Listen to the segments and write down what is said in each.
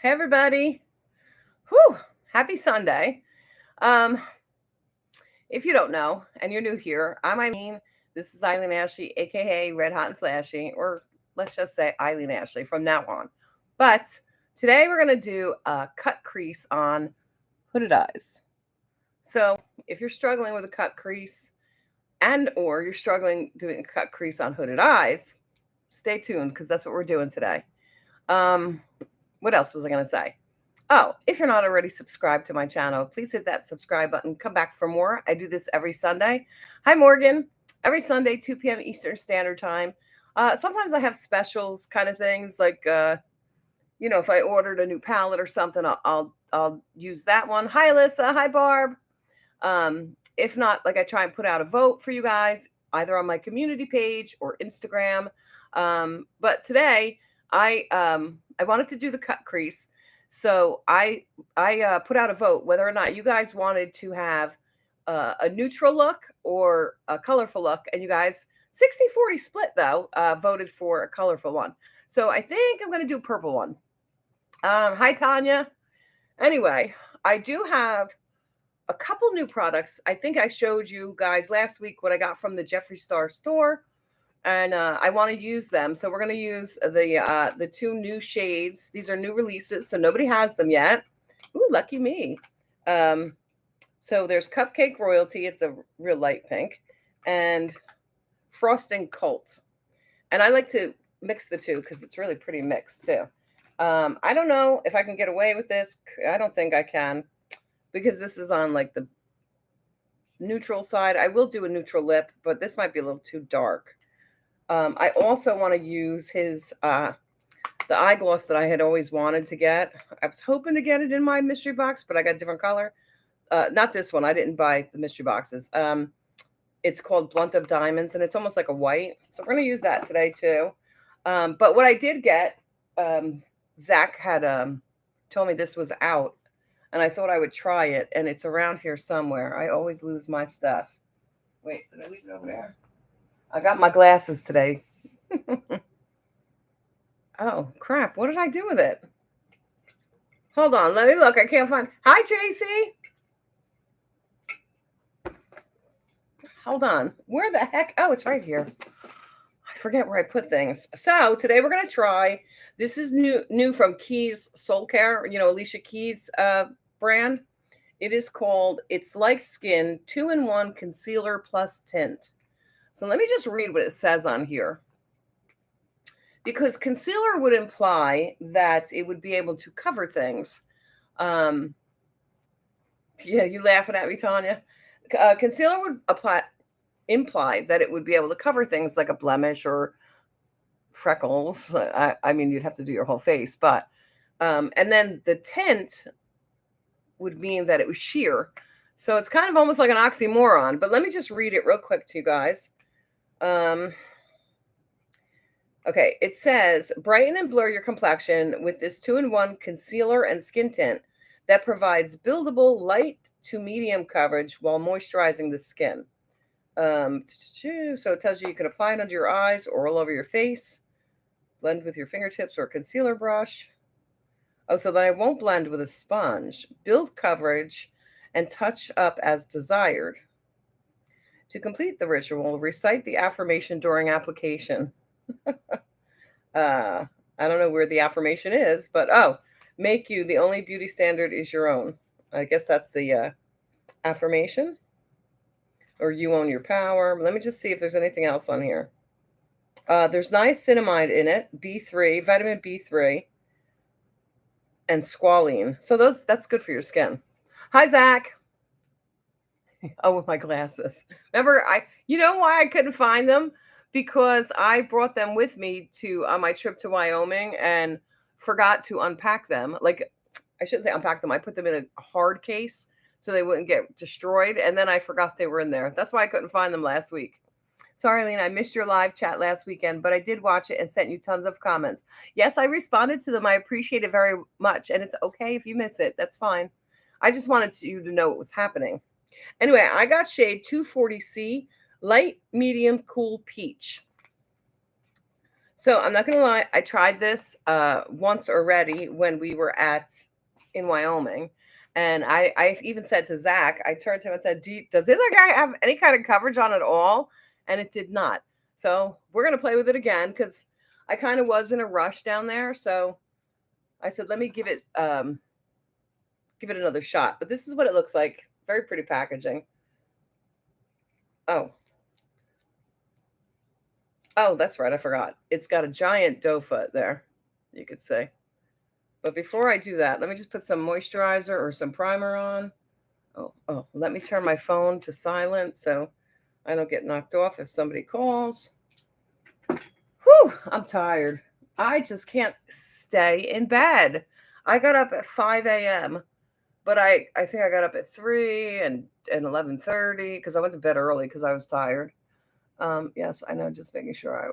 Hey everybody. Whew, happy Sunday. Um, if you don't know and you're new here, I'm Eileen. This is Eileen Ashley, aka Red Hot and Flashy, or let's just say Eileen Ashley from now on. But today we're gonna do a cut crease on hooded eyes. So if you're struggling with a cut crease and or you're struggling doing a cut crease on hooded eyes, stay tuned because that's what we're doing today. Um, what else was I gonna say? Oh, if you're not already subscribed to my channel, please hit that subscribe button. Come back for more. I do this every Sunday. Hi, Morgan. Every Sunday, 2 p.m. Eastern Standard Time. Sometimes I have specials kind of things like, if I ordered a new palette or something, I'll use that one. Hi, Alyssa. Hi, Barb. If not, like I try and put out a vote for you guys, either on my community page or Instagram. But today, I wanted to do the cut crease. So I put out a vote whether or not you guys wanted to have a neutral look or a colorful look. And you guys, 60-40 split though, voted for a colorful one. So I think I'm going to do a purple one. Hi, Tanya. Anyway, I do have a couple new products. I think I showed you guys last week what I got from the Jeffree Star store, and I want to use them. So we're going to use the two new shades. These are new releases, so nobody has them yet. Ooh, lucky me. So there's Cupcake Royalty. It's a real light pink, and Frosting Cult. And I like to mix the two because it's really pretty mixed too. I don't know if I can get away with this. I don't think I can because this is on like the neutral side. I will do a neutral lip, but this might be a little too dark. I also want to use the eye gloss that I had always wanted to get. I was hoping to get it in my mystery box, but I got a different color. Not this one. I didn't buy the mystery boxes. It's called Blunt of Diamonds, and it's almost like a white. So we're going to use that today too. But what I did get, Zach had told me this was out, and I thought I would try it, and it's around here somewhere. I always lose my stuff. Wait, did I leave it over there? I got my glasses today. Oh, crap. What did I do with it? Hold on. Let me look. I can't find. Hi, Tracy. Hold on. Where the heck? Oh, it's right here. I forget where I put things. So today we're going to try. This is new from Keys Soul Care, Alicia Keys brand. It is called It's Like Skin 2-in-1 Concealer Plus Tint. So let me just read what it says on here. Because concealer would imply that it would be able to cover things. Yeah, you laughing at me, Tanya? Concealer would imply that it would be able to cover things like a blemish or freckles. I mean, you'd have to do your whole face, but and then the tint would mean that it was sheer. So it's kind of almost like an oxymoron. But let me just read it real quick to you guys. Okay, it says, brighten and blur your complexion with this 2-in-1 concealer and skin tint that provides buildable light to medium coverage while moisturizing the skin. So it tells you can apply it under your eyes or all over your face, blend with your fingertips or concealer brush. Oh, so that I won't blend with a sponge. Build coverage and touch up as desired. To complete the ritual, recite the affirmation during application. I don't know where the affirmation is, but make you the only beauty standard is your own. I guess that's the affirmation. Or you own your power. Let me just see if there's anything else on here. There's niacinamide in it, B3, vitamin B3, and squalene. So that's good for your skin. Hi, Zach. Oh, with my glasses. Remember, you know why I couldn't find them? Because I brought them with me to on my trip to Wyoming and forgot to unpack them. Like, I shouldn't say unpack them. I put them in a hard case so they wouldn't get destroyed. And then I forgot they were in there. That's why I couldn't find them last week. Sorry, Eileen, I missed your live chat last weekend, but I did watch it and sent you tons of comments. Yes, I responded to them. I appreciate it very much. And it's okay if you miss it. That's fine. I just wanted you to know what was happening. Anyway, I got shade 240C, light, medium, cool peach. So I'm not gonna lie, I tried this once already when we were at in Wyoming. And I even said to Zach, I turned to him and said, does this guy have any kind of coverage on it all? And it did not. So we're gonna play with it again because I kind of was in a rush down there. So I said, let me give it another shot. But this is what it looks like. Very pretty packaging. Oh, oh, that's right. I forgot. It's got a giant doe foot there, you could say. But before I do that, let me just put some moisturizer or some primer on. Oh, let me turn my phone to silent so I don't get knocked off if somebody calls. Whew, I'm tired. I just can't stay in bed. I got up at 5 a.m., but I think I got up at 3 and 11:30 because I went to bed early because I was tired. Yes, I know, just making sure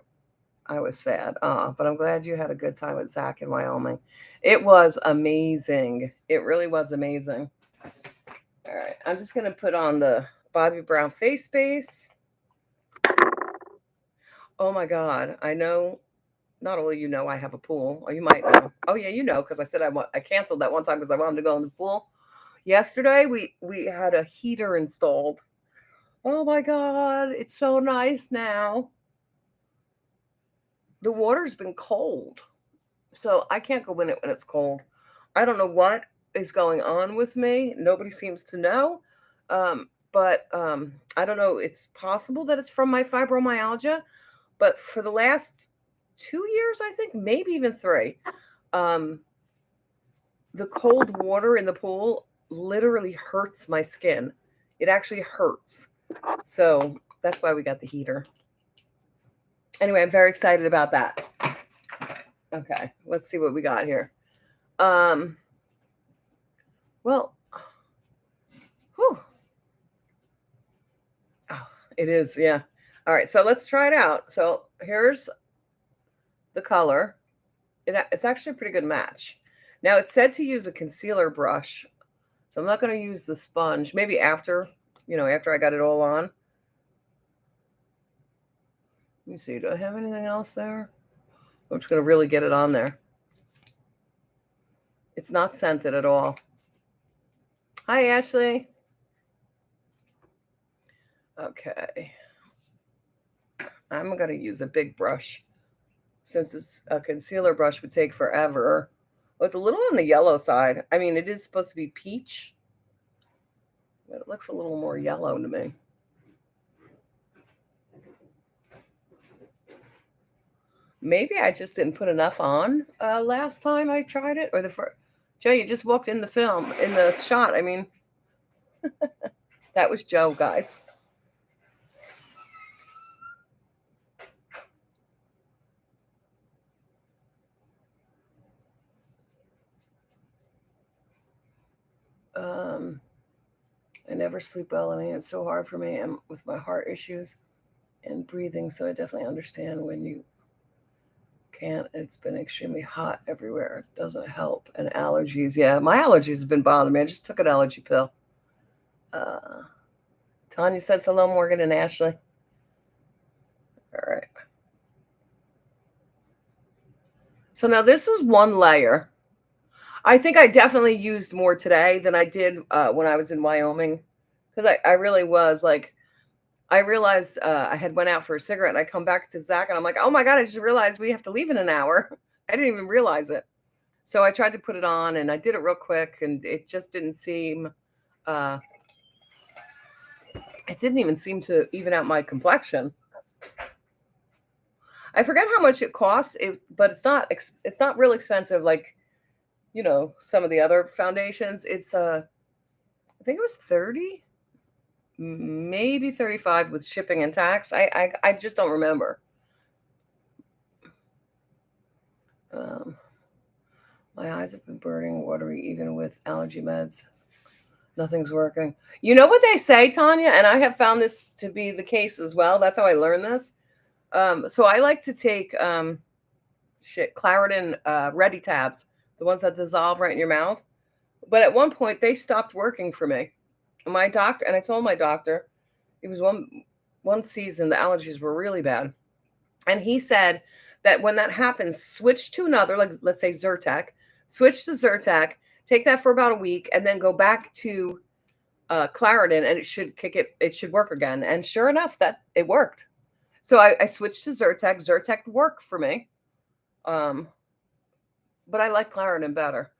I was sad. But I'm glad you had a good time with Zach in Wyoming. It was amazing. It really was amazing. All right, I'm just gonna put on the Bobbi Brown face base. Oh my God, I know. Not only you know I have a pool, or you might know. Oh yeah, you know because I said I canceled that one time because I wanted to go in the pool. Yesterday we had a heater installed. Oh my God, it's so nice now. The water's been cold. So I can't go in it when it's cold. I don't know what is going on with me. Nobody seems to know. But I don't know. It's possible that it's from my fibromyalgia. But for the last 2 years, I think, maybe even three, um, the cold water in the pool literally hurts my skin. It actually hurts. So that's why we got the heater. Anyway, I'm very excited about that. Okay, let's see what we got here. Um, well, whew. Oh, it is, yeah. All right, so let's try it out. So here's the color. It's actually a pretty good match. Now it's said to use a concealer brush, so I'm not going to use the sponge. Maybe after I got it all on. Let me see. Do I have anything else there? I'm just going to really get it on there. It's not scented at all. Hi, Ashley. Okay. I'm going to use a big brush since it's a concealer brush would take forever. Well, it's a little on the yellow side. I mean, it is supposed to be peach, but it looks a little more yellow to me. Maybe I just didn't put enough on last time I tried it, or the first. Joe, you just walked in the shot. I mean, that was Joe, guys. I never sleep well. I mean, it's so hard for me and with my heart issues and breathing. So I definitely understand when you can't. It's been extremely hot everywhere. It doesn't help. And allergies. Yeah, my allergies have been bothering me. I just took an allergy pill. Tanya says hello, Morgan and Ashley. All right. So now this is one layer. I think I definitely used more today than I did when I was in Wyoming, because I really was like, I realized I had went out for a cigarette and I come back to Zach and I'm like, oh my God, I just realized we have to leave in an hour. I didn't even realize it. So I tried to put it on and I did it real quick and uh, it didn't even seem to even out my complexion. I forget how much it costs, but it's not real expensive like some of the other foundations. It's I think it was 30, maybe 35 with shipping and tax. I just don't remember. My eyes have been burning, watery, even with allergy meds. Nothing's working. You know what they say, Tanya, and I have found this to be the case as well. That's how I learned this. So I like to take Claritin Ready tabs, the ones that dissolve right in your mouth. But at one point, they stopped working for me. My doctor, and I told my doctor, it was one season the allergies were really bad, and he said that when that happens, switch to another, like let's say Zyrtec, switch to Zyrtec, take that for about a week, and then go back to Claritin, and it should kick it. It should work again. And sure enough, that it worked. So I switched to Zyrtec. Zyrtec worked for me, but I like Claritin better.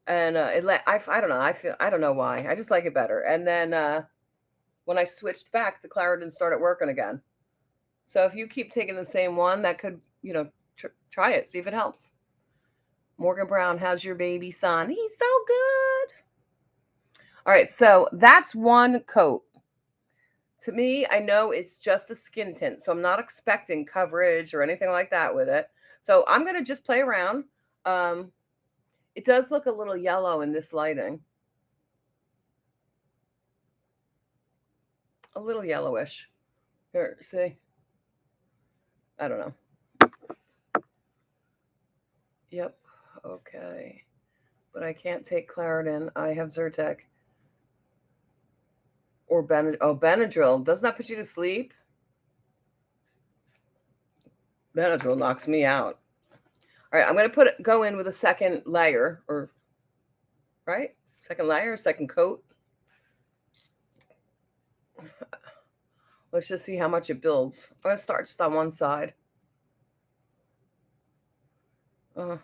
And I don't know. I don't know why. I just like it better. And then when I switched back, the Claritin started working again. So if you keep taking the same one, that could, try it, see if it helps. Morgan Brown, how's your baby son? He's so good. All right, so that's one coat. To me, I know it's just a skin tint, so I'm not expecting coverage or anything like that with it. So I'm going to just play around. It does look a little yellow in this lighting. A little yellowish. Here, see? I don't know. Yep. Okay. But I can't take Claritin. I have Zyrtec. Or Benadryl. Doesn't that put you to sleep? Benadryl knocks me out. All right, I'm going to go in with a second layer, right? Second layer, second coat. Let's just see how much it builds. I'm going to start just on one side. So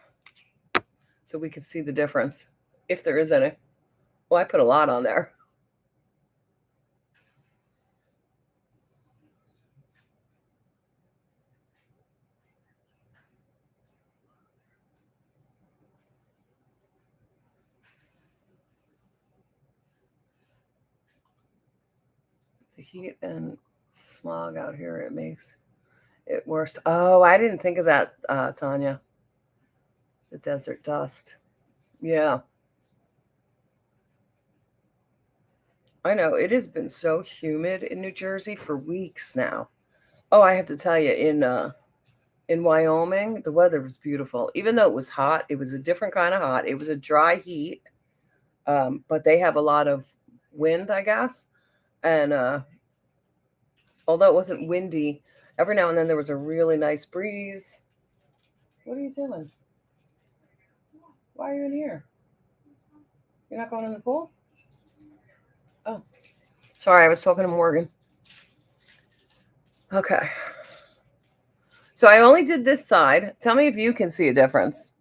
we can see the difference, if there is any. Well, I put a lot on there. The heat and smog out here, it makes it worse. Oh, I didn't think of that, Tanya. The desert dust. Yeah. I know. It has been so humid in New Jersey for weeks now. Oh, I have to tell you, in Wyoming, the weather was beautiful. Even though it was hot, it was a different kind of hot. It was a dry heat, but they have a lot of wind, I guess. And although it wasn't windy, every now and then there was a really nice breeze. What are you doing? Why are you in here? You're not going in the pool? Oh, sorry, I was talking to Morgan. Okay. So I only did this side. Tell me if you can see a difference.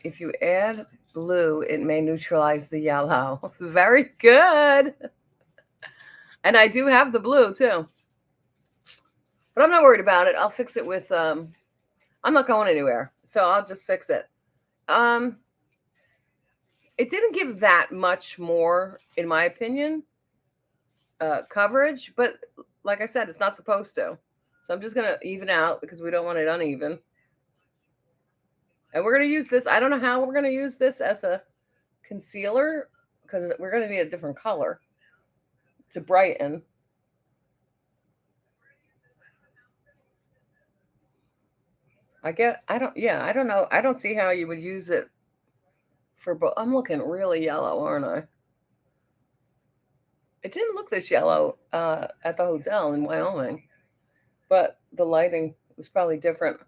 If you add blue, it may neutralize the yellow. Very good. And I do have the blue too. But I'm not worried about it. I'll fix it with I'm not going anywhere. So I'll just fix it. It didn't give that much more, in my opinion, coverage, but like I said, it's not supposed to. So I'm just gonna even out because we don't want it uneven. And we're gonna use this. I don't know how we're gonna use this as a concealer because we're gonna need a different color to brighten. I don't know. I don't see how you would use it for both. I'm looking really yellow, aren't I? It didn't look this yellow at the hotel in Wyoming, but the lighting was probably different.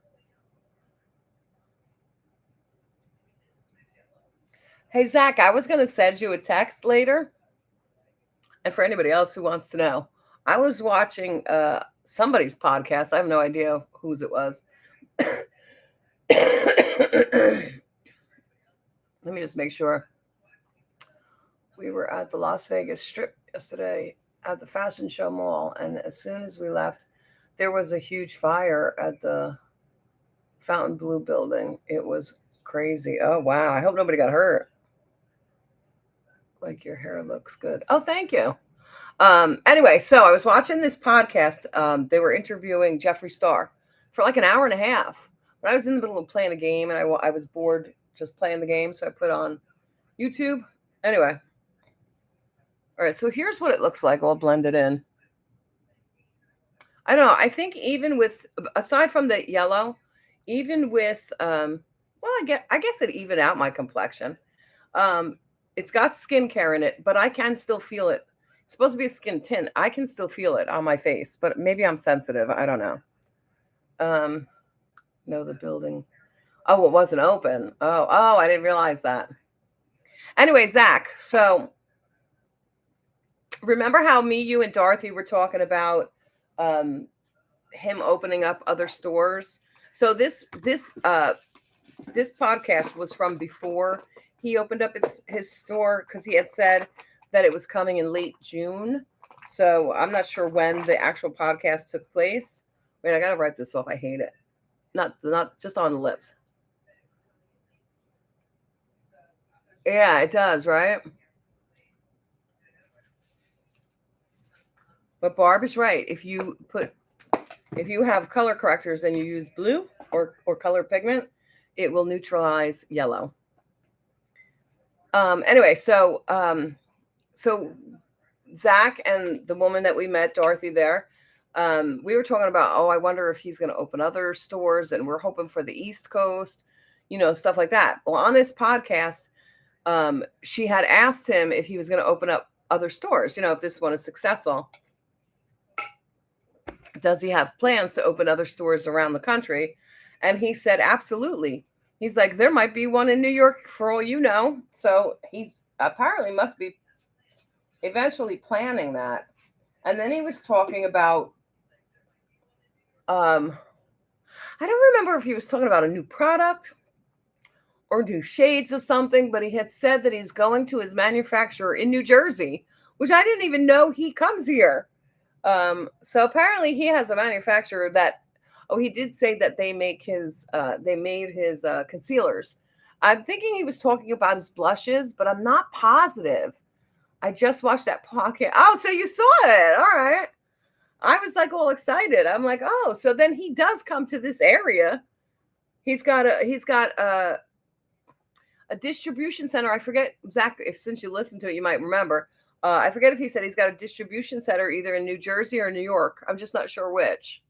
Hey, Zach, I was going to send you a text later. And for anybody else who wants to know, I was watching somebody's podcast. I have no idea whose it was. Let me just make sure. We were at the Las Vegas Strip yesterday at the Fashion Show Mall. And as soon as we left, there was a huge fire at the Fontainebleau building. It was crazy. Oh, wow. I hope nobody got hurt. Like your hair looks good. Oh, thank you. Anyway, so I was watching this podcast. They were interviewing Jeffree Star for like an hour and a half. But I was in the middle of playing a game and I was bored just playing the game. So I put on YouTube. Anyway. All right. So here's what it looks like all blended in. I don't know. I think even with, aside from the yellow, even with, I guess it evened out my complexion. It's got skincare in it, but I can still feel it It's supposed to be a skin tint. I can still feel it on my face, but maybe I'm sensitive. I don't know. Um, no, the building. Oh, it wasn't open. Oh, I didn't realize that. Anyway, Zach. So remember how me, you, and Dorothy were talking about um, him opening up other stores? So this podcast was from before he opened up his store because he had said that it was coming in late June. So I'm not sure when the actual podcast took place. Wait, I gotta write this off. I hate it. Not just on the lips. Yeah, it does, right? But Barb is right. If you have color correctors and you use blue or color pigment, it will neutralize yellow. Anyway, so Zach and the woman that we met, Dorothy, there, we were talking about, oh, I wonder if he's going to open other stores, and we're hoping for the East Coast, stuff like that. Well, on this podcast, she had asked him if he was going to open up other stores, if this one is successful. Does he have plans to open other stores around the country? And he said, absolutely. He's like, there might be one in New York for all you know. So he's apparently must be eventually planning that. And then he was talking about, I don't remember if he was talking about a new product or new shades of something, but he had said that he's going to his manufacturer in New Jersey, which I didn't even know he comes here. So apparently he has a manufacturer that, oh, he did say that they made his concealers. I'm thinking he was talking about his blushes, but I'm not positive. I just watched that podcast. Oh, so you saw it. All right. I was like all excited. I'm like, oh, so then he does come to this area. He's got a distribution center. I forget exactly, if since you listened to it, you might remember. I forget if he said he's got a distribution center either in New Jersey or New York. I'm just not sure which.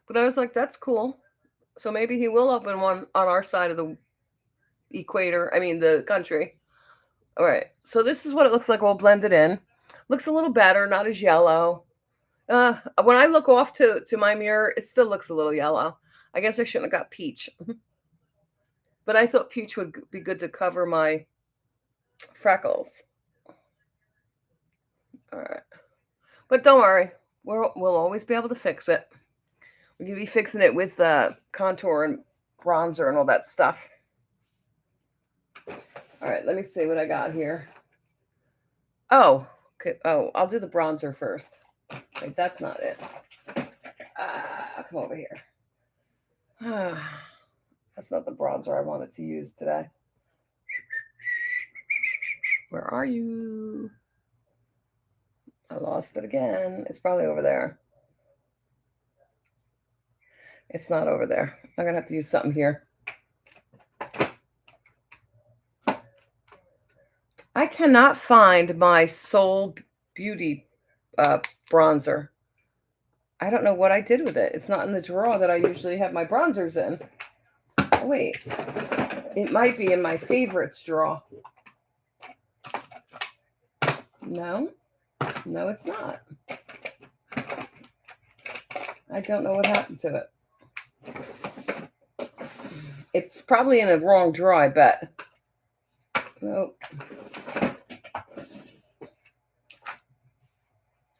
But I was like, that's cool. So maybe he will open one on our side of the equator. I mean, the country. All right. So this is what it looks like all blended in. Looks a little better, not as yellow. When I look off to my mirror, it still looks a little yellow. I guess I shouldn't have got peach. But I thought peach would be good to cover my freckles. All right. But don't worry. We'll always be able to fix it. We can be fixing it with contour and bronzer and all that stuff. All right, let me see what I got here. Oh, okay. Oh, I'll do the bronzer first. Wait, that's not it. Come over here. That's not the bronzer I wanted to use today. Where are you? I lost it again. It's probably over there. It's not over there. I'm going to have to use something here. I cannot find my Soul Beauty bronzer. I don't know what I did with it. It's not in the drawer that I usually have my bronzers in. Oh, wait. It might be in my favorites drawer. No, it's not. I don't know what happened to it. It's probably in a wrong drawer, I bet. Nope.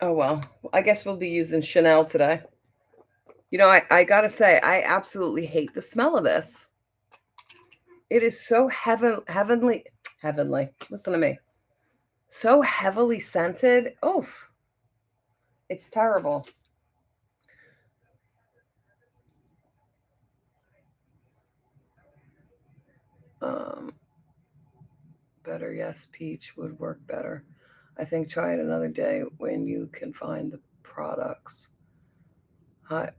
Oh, well, I guess we'll be using Chanel today. I got to say, I absolutely hate the smell of this. It is so heavenly. Listen to me. So heavily scented. Oh, it's terrible. Better, yes, peach would work better. I think try it another day when you can find the products. Hi,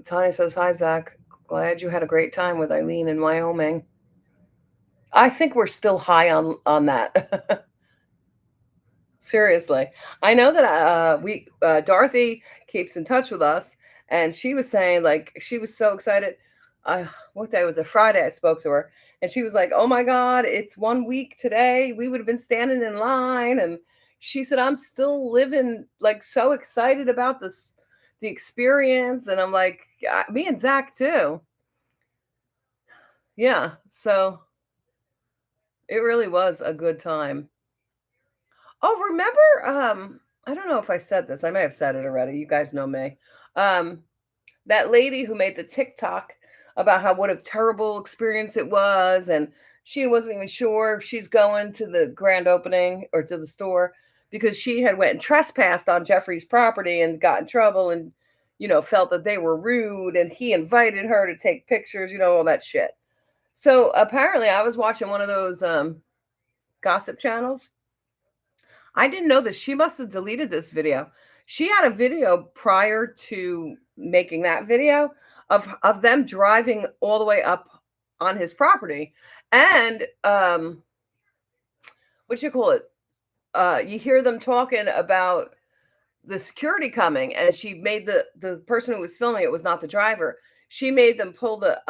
Tanya says, hi, Zach. Glad you had a great time with Eileen in Wyoming. I think we're still high on that. Seriously. I know that Dorothy keeps in touch with us, and she was saying, like, she was so excited. what day was it? Friday. I spoke to her, and she was like, "Oh my God, it's 1 week today. We would have been standing in line." And she said, "I'm still living, like, so excited about this, the experience." And I'm like, Me and Zach too. Yeah. So it really was a good time. Oh, remember? I don't know if I said this. I may have said it already. You guys know me. Um, that lady who made the TikTok about how what a terrible experience it was, and she wasn't even sure if she's going to the grand opening or to the store because she had went and trespassed on Jeffrey's property and got in trouble, and felt that they were rude, and he invited her to take pictures, all that shit. So apparently I was watching one of those gossip channels. I didn't know this. She must have deleted this video. She had a video prior to making that video of them driving all the way up on his property. And what you call it? You hear them talking about the security coming, and she made the person who was filming it was not the driver. She made them pull the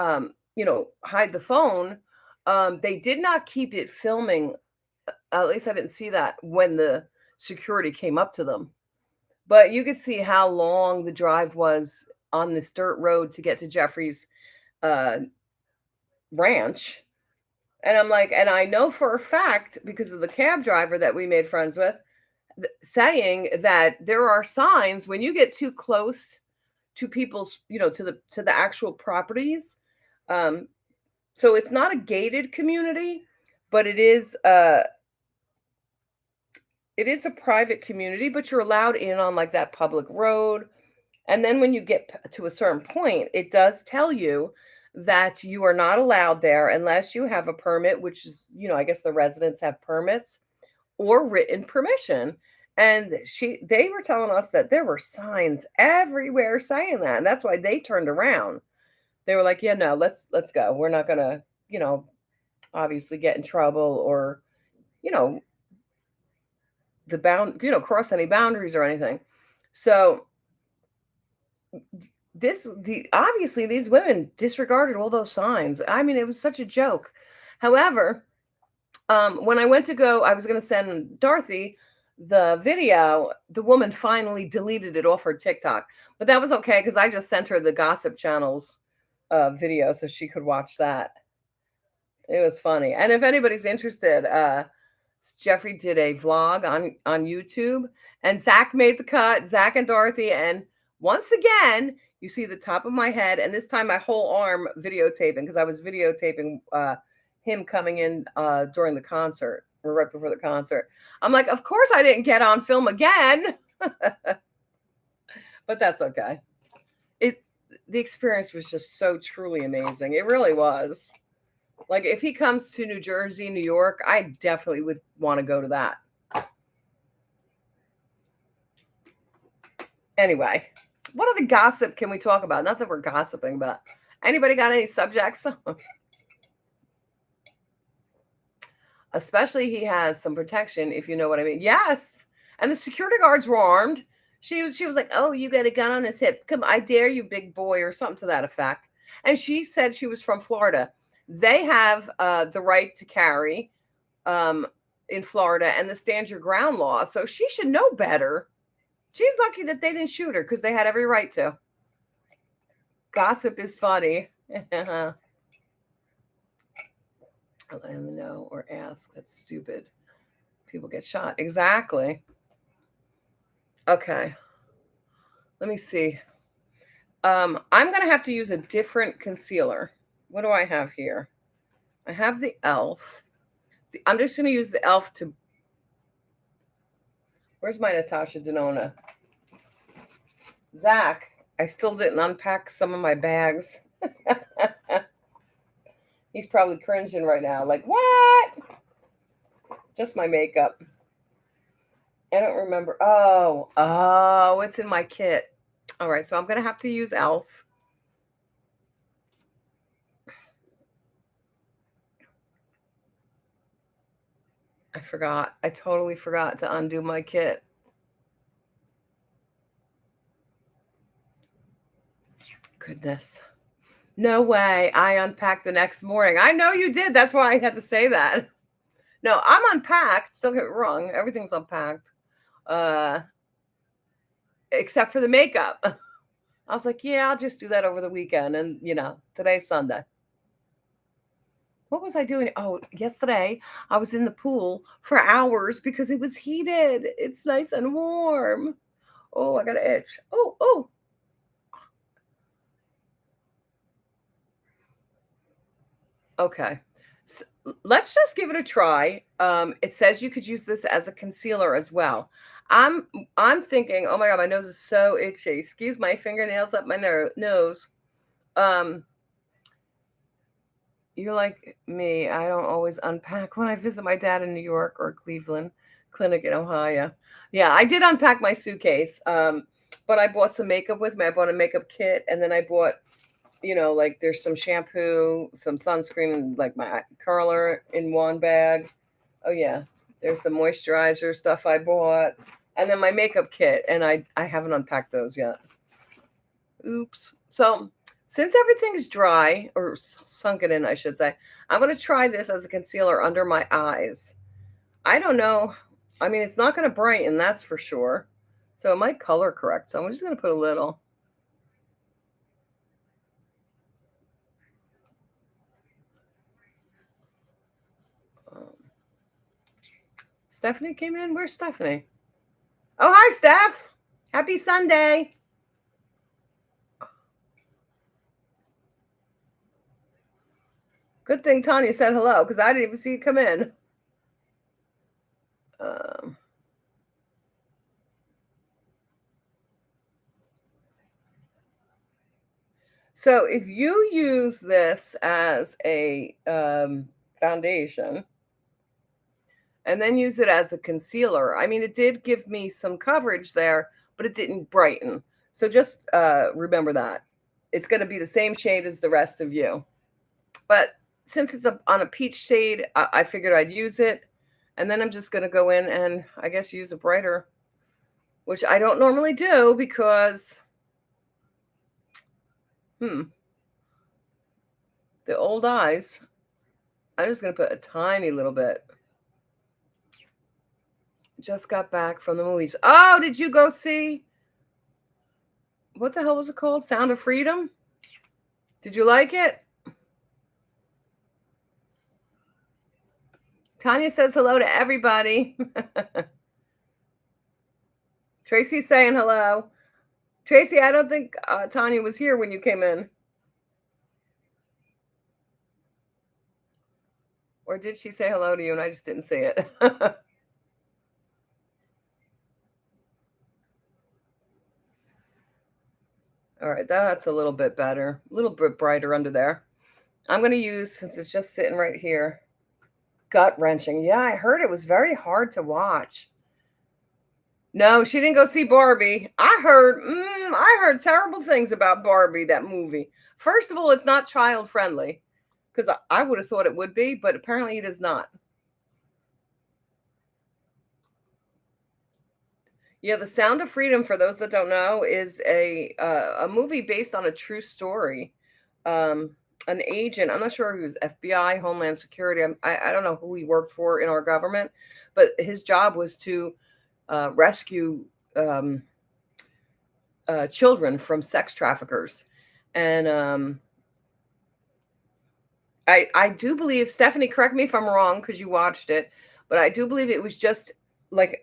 hide the phone. They did not keep it filming. At least I didn't see that when the security came up to them. But you could see how long the drive was on this dirt road to get to Jeffrey's uh, ranch. And I'm like, and I know for a fact because of the cab driver that we made friends with, saying that there are signs when you get too close to people's, to the actual properties. Um, so it's not a gated community, but it is a private community, but you're allowed in on like that public road. And then when you get to a certain point, it does tell you that you are not allowed there unless you have a permit, which is, I guess the residents have permits or written permission. And they were telling us that there were signs everywhere saying that. And that's why they turned around. They were like, "Yeah, no, let's go. We're not gonna, obviously get in trouble or, you know, cross any boundaries or anything." So obviously these women disregarded all those signs. I mean, it was such a joke. However, when I was going to send Dorothy the video. The woman finally deleted it off her TikTok, but that was okay because I just sent her the Gossip Channel's video so she could watch that. It was funny, and if anybody's interested, Jeffrey did a vlog on YouTube, and Zach made the cut. Zach and Dorothy, and once again, you see the top of my head, and this time my whole arm videotaping because I was videotaping him coming in during the concert or right before the concert. I'm like, of course I didn't get on film again, but that's okay. It the experience was just so truly amazing. It really was. Like if he comes to New Jersey, New York, I definitely would want to go to that. Anyway, what other gossip can we talk about? Not that we're gossiping, but anybody got any subjects? Especially he has some protection, if you know what I mean. Yes. And the security guards were armed. She was like, "Oh, you got a gun on his hip. Come, I dare you, big boy," or something to that effect. And she said she was from Florida. They have the right to carry um, in Florida and the stand your ground law. So she should know better. She's lucky that they didn't shoot her because they had every right to. Gossip is funny. Let them know or ask. That's stupid. People get shot. Exactly. Okay. Let me see. I'm gonna have to use a different concealer. What do I have here? I have the e.l.f. I'm just gonna use the e.l.f. to. Where's my Natasha Denona? Zach, I still didn't unpack some of my bags. He's probably cringing right now, like, what? Just my makeup. I don't remember. Oh, it's in my kit. All right, so I'm gonna have to use e.l.f. I forgot. I totally forgot to undo my kit. Goodness. No way. I unpacked the next morning. I know you did. That's why I had to say that. No, I'm unpacked. Don't get me wrong. Everything's unpacked. Uh, except for the makeup. I was like, yeah, I'll just do that over the weekend. And, today's Sunday. What was I doing? Oh, yesterday I was in the pool for hours because it was heated. It's nice and warm. Oh, I got an itch. Oh, oh. Okay. S Let's just give it a try. It says you could use this as a concealer as well. I'm I'm thinking, "Oh my god, my nose is so itchy." Excuse my fingernails up my nose. Um, you're like me. I don't always unpack when I visit my dad in New York or Cleveland Clinic in Ohio. Yeah, I did unpack my suitcase. But I bought some makeup with me. I bought a makeup kit, and then I bought like there's some shampoo, some sunscreen, and like my curler in one bag. Oh yeah, there's the moisturizer stuff I bought, and then my makeup kit, and I haven't unpacked those yet. Oops. So since everything's dry or sunken in, I should say, I'm gonna try this as a concealer under my eyes. I don't know. I mean, it's not gonna brighten, that's for sure. So it might color correct. So I'm just gonna put a little. Um, Stephanie came in. Where's Stephanie? Oh, hi, Steph. Happy Sunday. Good thing Tanya said hello because I didn't even see you come in. Um, so if you use this as a foundation and then use it as a concealer, I mean, it did give me some coverage there, but it didn't brighten. So just remember that. It's going to be the same shade as the rest of you. But since it's on a peach shade, I figured I'd use it. And then I'm just going to go in and I guess use a brighter, which I don't normally do because, the old eyes. I'm just going to put a tiny little bit. Just got back from the movies. Oh, did you go see, what the hell was it called? Sound of Freedom? Did you like it? Tanya says hello to everybody. Tracy's saying hello. Tracy, I don't think Tanya was here when you came in. Or did she say hello to you and I just didn't see it? All right, that's a little bit better, a little bit brighter under there. I'm going to use, since it's just sitting right here, gut wrenching. Yeah, I heard it was very hard to watch. No, she didn't go see Barbie. I heard terrible things about Barbie, that movie. First of all, it's not child friendly because I would have thought it would be, but apparently it is not. Yeah, The Sound of Freedom, for those that don't know, is a movie based on a true story. Um, an agent, I'm not sure if he was FBI, Homeland Security. I don't know who he worked for in our government, but his job was to rescue children from sex traffickers. And I do believe, Stephanie, correct me if I'm wrong because you watched it, but I do believe it was just like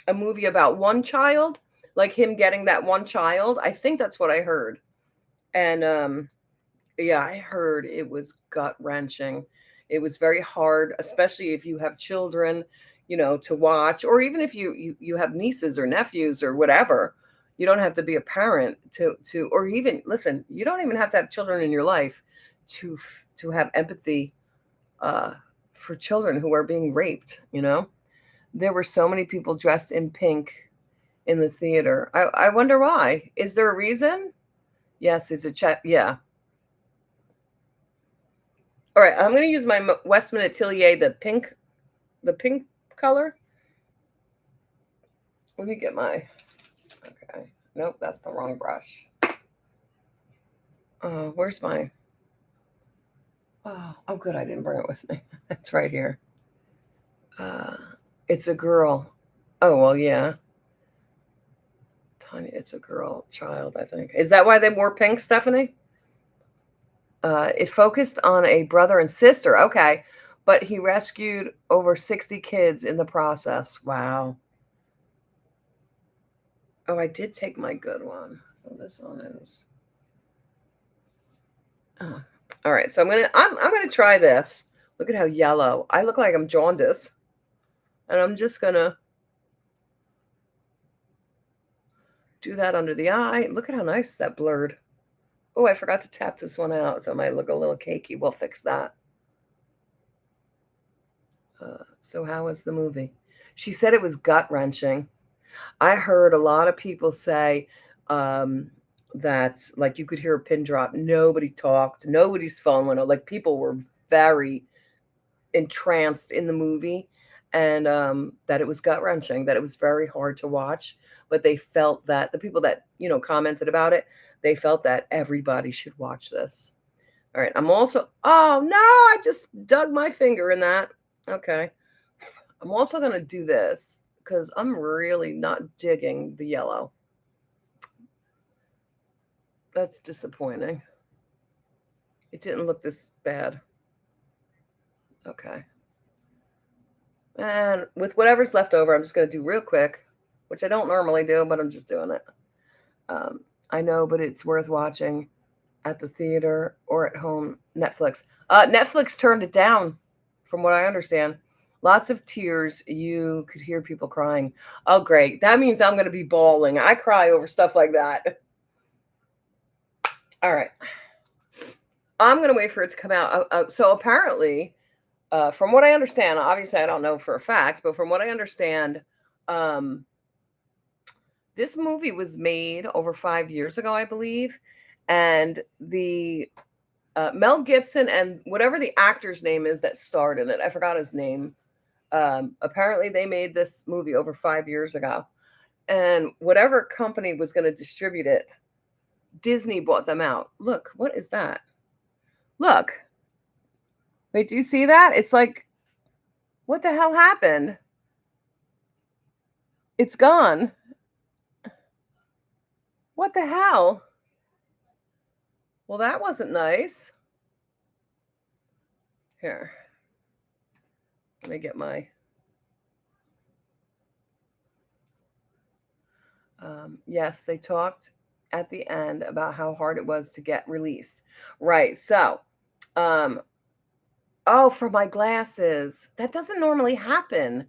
a movie about one child, like him getting that one child. I think that's what I heard. And yeah, I heard it was gut wrenching. It was very hard, especially if you have children, to watch, or even if you have nieces or nephews or whatever. You don't have to be a parent to, or even listen. You don't even have to have children in your life to have empathy uh, for children who are being raped. There were so many people dressed in pink in the theater. I wonder why. Is there a reason? Yes, it's a chat. Yeah. All right, I'm going to use my Westman Atelier, the pink color. Let me get my. Okay. Nope, that's the wrong brush. Where's my... Oh, good. I didn't bring it with me. It's right here. Uh, it's a girl. Oh, well, yeah. Tiny, it's a girl child, I think. Is that why they wore pink, Stephanie? It focused on a brother and sister. Okay. But he rescued over 60 kids in the process. Wow. Oh, I did take my good one. So this one is... Oh. All right. So I'm gonna try this. Look at how yellow. I look like I'm jaundiced. And I'm just gonna do that under the eye. Look at how nice that blurred. Oh, I forgot to tap this one out, so it might look a little cakey. We'll fix that. So how was the movie? She said it was gut-wrenching. I heard a lot of people say that, like, you could hear a pin drop. Nobody talked. Nobody's phone went off. Like, people were very entranced in the movie, and that it was gut-wrenching, that it was very hard to watch. But they felt that the people that, commented about it, they felt that everybody should watch this. All right. I'm also... Oh, no, I just dug my finger in that. Okay. I'm also going to do this because I'm really not digging the yellow. That's disappointing. It didn't look this bad. Okay. And with whatever's left over, I'm just going to do real quick, which I don't normally do, but I'm just doing it. I know, but it's worth watching at the theater or at home. Netflix. Netflix turned it down, from what I understand. Lots of tears. You could hear people crying. Oh, great. That means I'm going to be bawling. I cry over stuff like that. All right. I'm going to wait for it to come out. So apparently, from what I understand, obviously I don't know for a fact, but from what I understand, this movie was made over 5 years ago, I believe. And the Mel Gibson and whatever the actor's name is that starred in it, I forgot his name. Apparently they made this movie over 5 years ago. And whatever company was going to distribute it, Disney bought them out. Look, what is that? Look. Wait, do you see that? It's like, what the hell happened? It's gone. What the hell? Well, that wasn't nice. Here. Let me get my... yes, they talked at the end about how hard it was to get released. Right. So, oh, for my glasses. That doesn't normally happen.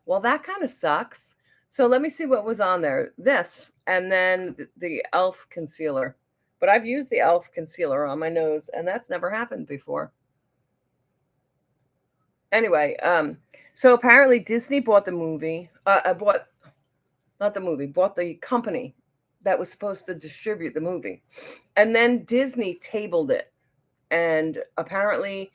Well, that kind of sucks. So let me see what was on there. This, and then the e.l.f. concealer. But I've used the e.l.f. concealer on my nose, and that's never happened before. Anyway, so apparently Disney bought the movie, not the movie, bought the company that was supposed to distribute the movie. And then Disney tabled it. And apparently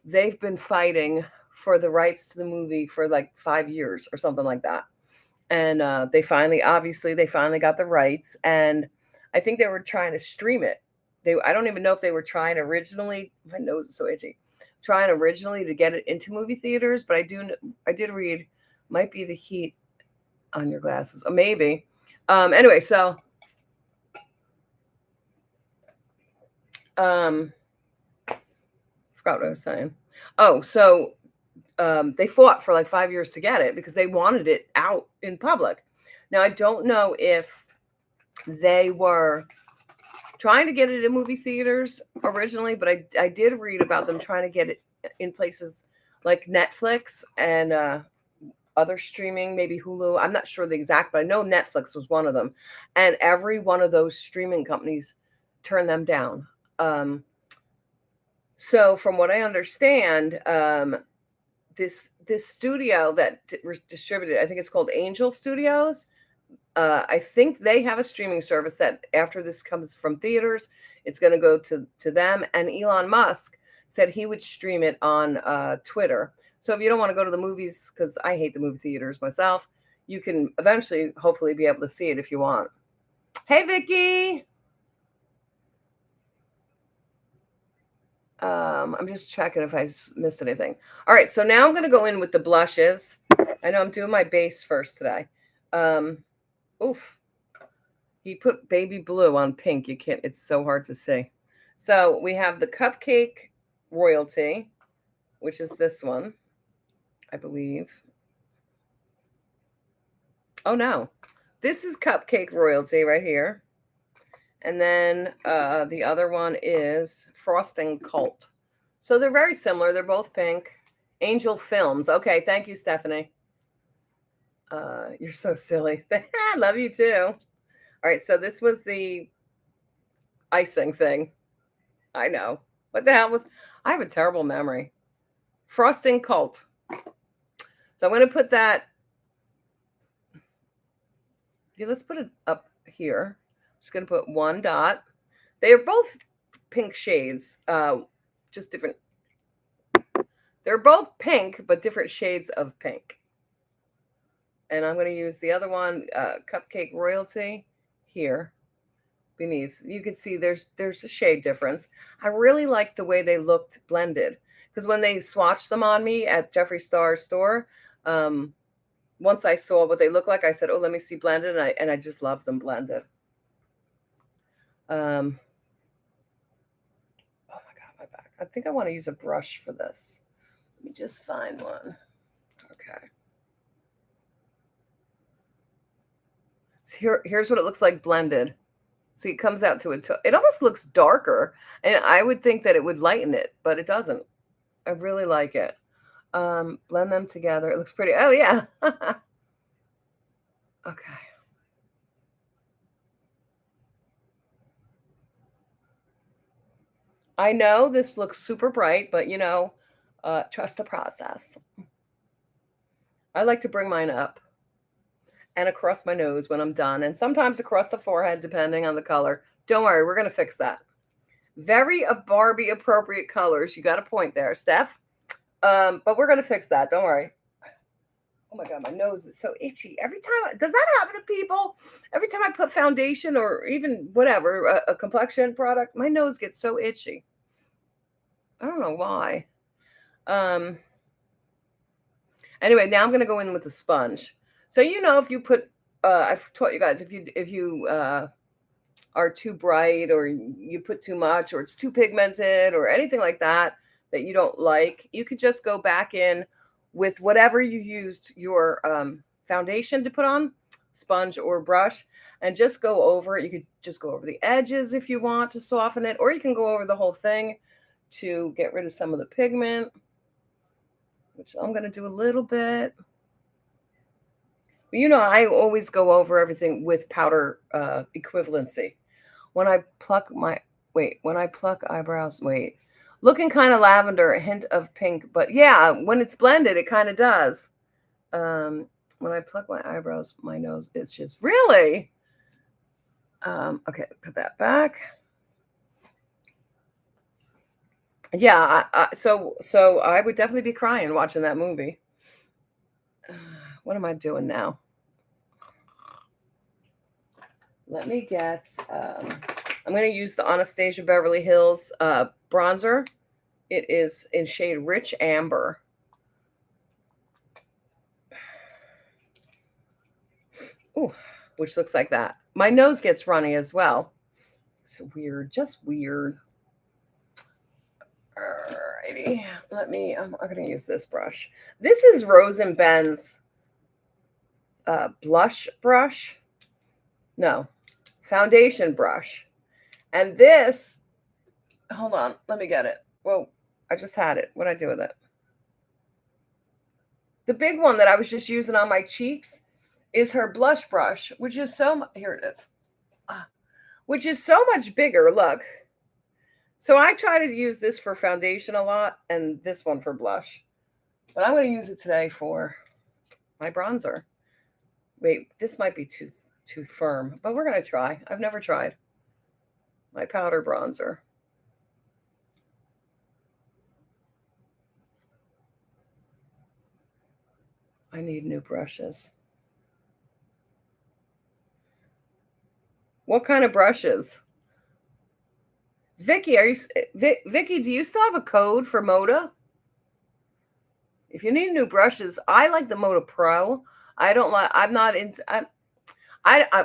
they've been fighting for the rights to the movie for like 5 years or something like that. And they finally got the rights. And I think they were trying to stream it. I don't even know if they were trying originally. My nose is so itchy. Trying originally to get it into movie theaters, but I did read, might be the heat on your glasses, or maybe. Anyway, so forgot what I was saying. Oh, so they fought for like 5 years to get it because they wanted it out in public. Now, I don't know if they were trying to get it in movie theaters originally, but I did read about them trying to get it in places like Netflix and other streaming, maybe Hulu. I'm not sure the exact, but I know Netflix was one of them. And every one of those streaming companies turned them down. So from what I understand, this studio that distributed, I think it's called Angel Studios. I think they have a streaming service that after this comes from theaters, it's going to go to them. And Elon Musk said he would stream it on Twitter. So if you don't want to go to the movies, because I hate the movie theaters myself, you can eventually, hopefully, be able to see it if you want. Hey, Vicky. I'm just checking if I missed anything. All right, so now I'm going to go in with the blushes. I know I'm doing my base first today. Oof. He put baby blue on pink. You can't, it's so hard to see. So we have the Cupcake Royalty, which is this one, I believe. Oh no, this is Cupcake Royalty right here. And then the other one is Frosting Cult. So they're very similar. They're both pink. Angel Films. Okay, thank you, Stephanie. You're so silly. I love you too. All right, so this was the icing thing. I know. What the hell was? I have a terrible memory. Frosting Cult. So I'm going to put that. Yeah, let's put it up here. I'm just going to put one dot. They are both pink shades, just different. They're both pink, but different shades of pink. And I'm going to use the other one, Cupcake Royalty, here beneath. You can see there's a shade difference. I really like the way they looked blended, because when they swatched them on me at Jeffree Star's store, once I saw what they look like, I said, "Oh, let me see blended," and I just love them blended. Oh my God, my back. I think I want to use a brush for this. Let me just find one. Okay. So here's what it looks like blended. See, it comes out to it almost looks darker, and I would think that it would lighten it, but it doesn't. I really like it. Blend them together. It looks pretty. Oh yeah. Okay. I know this looks super bright, but trust the process. I like to bring mine up and across my nose when I'm done, and sometimes across the forehead, depending on the color. Don't worry, we're going to fix that. Very Barbie appropriate colors. You got a point there, Steph. But we're going to fix that. Don't worry. Oh my God, my nose is so itchy. Every time, does that happen to people? Every time I put foundation or even whatever, a complexion product, my nose gets so itchy. I don't know why. Anyway, now I'm going to go in with the sponge. So, if you put, I've taught you guys, if you are too bright, or you put too much, or it's too pigmented, or anything like that you don't like, you could just go back in with whatever you used your foundation to put on, sponge or brush, and just go over it. You could just go over the edges if you want to soften it, or you can go over the whole thing to get rid of some of the pigment, which I'm going to do a little bit. I always go over everything with powder equivalency. When I pluck eyebrows, looking kind of lavender, a hint of pink, but yeah, when it's blended, it kind of does. When I pluck my eyebrows, my nose is just really, okay, put that back. Yeah, so I would definitely be crying watching that movie. What am I doing now? Let me get, I'm going to use the Anastasia Beverly Hills bronzer. It is in shade Rich Amber. Ooh, which looks like that. My nose gets runny as well. It's weird, just weird. Alrighty, I'm going to use this brush. This is Rose and Ben's blush brush. No, foundation brush. And this, hold on, let me get it. Whoa, I just had it. What'd I do with it? The big one that I was just using on my cheeks is her blush brush, which is here it is, which is so much bigger. Look. So I try to use this for foundation a lot and this one for blush. But I'm going to use it today for my bronzer. Wait, this might be too firm, but we're going to try. I've never tried. My powder bronzer. I need new brushes. What kind of brushes? Vicky, Vicky, do you still have a code for Moda? If you need new brushes, I like the Moda Pro. I don't like. I'm not into.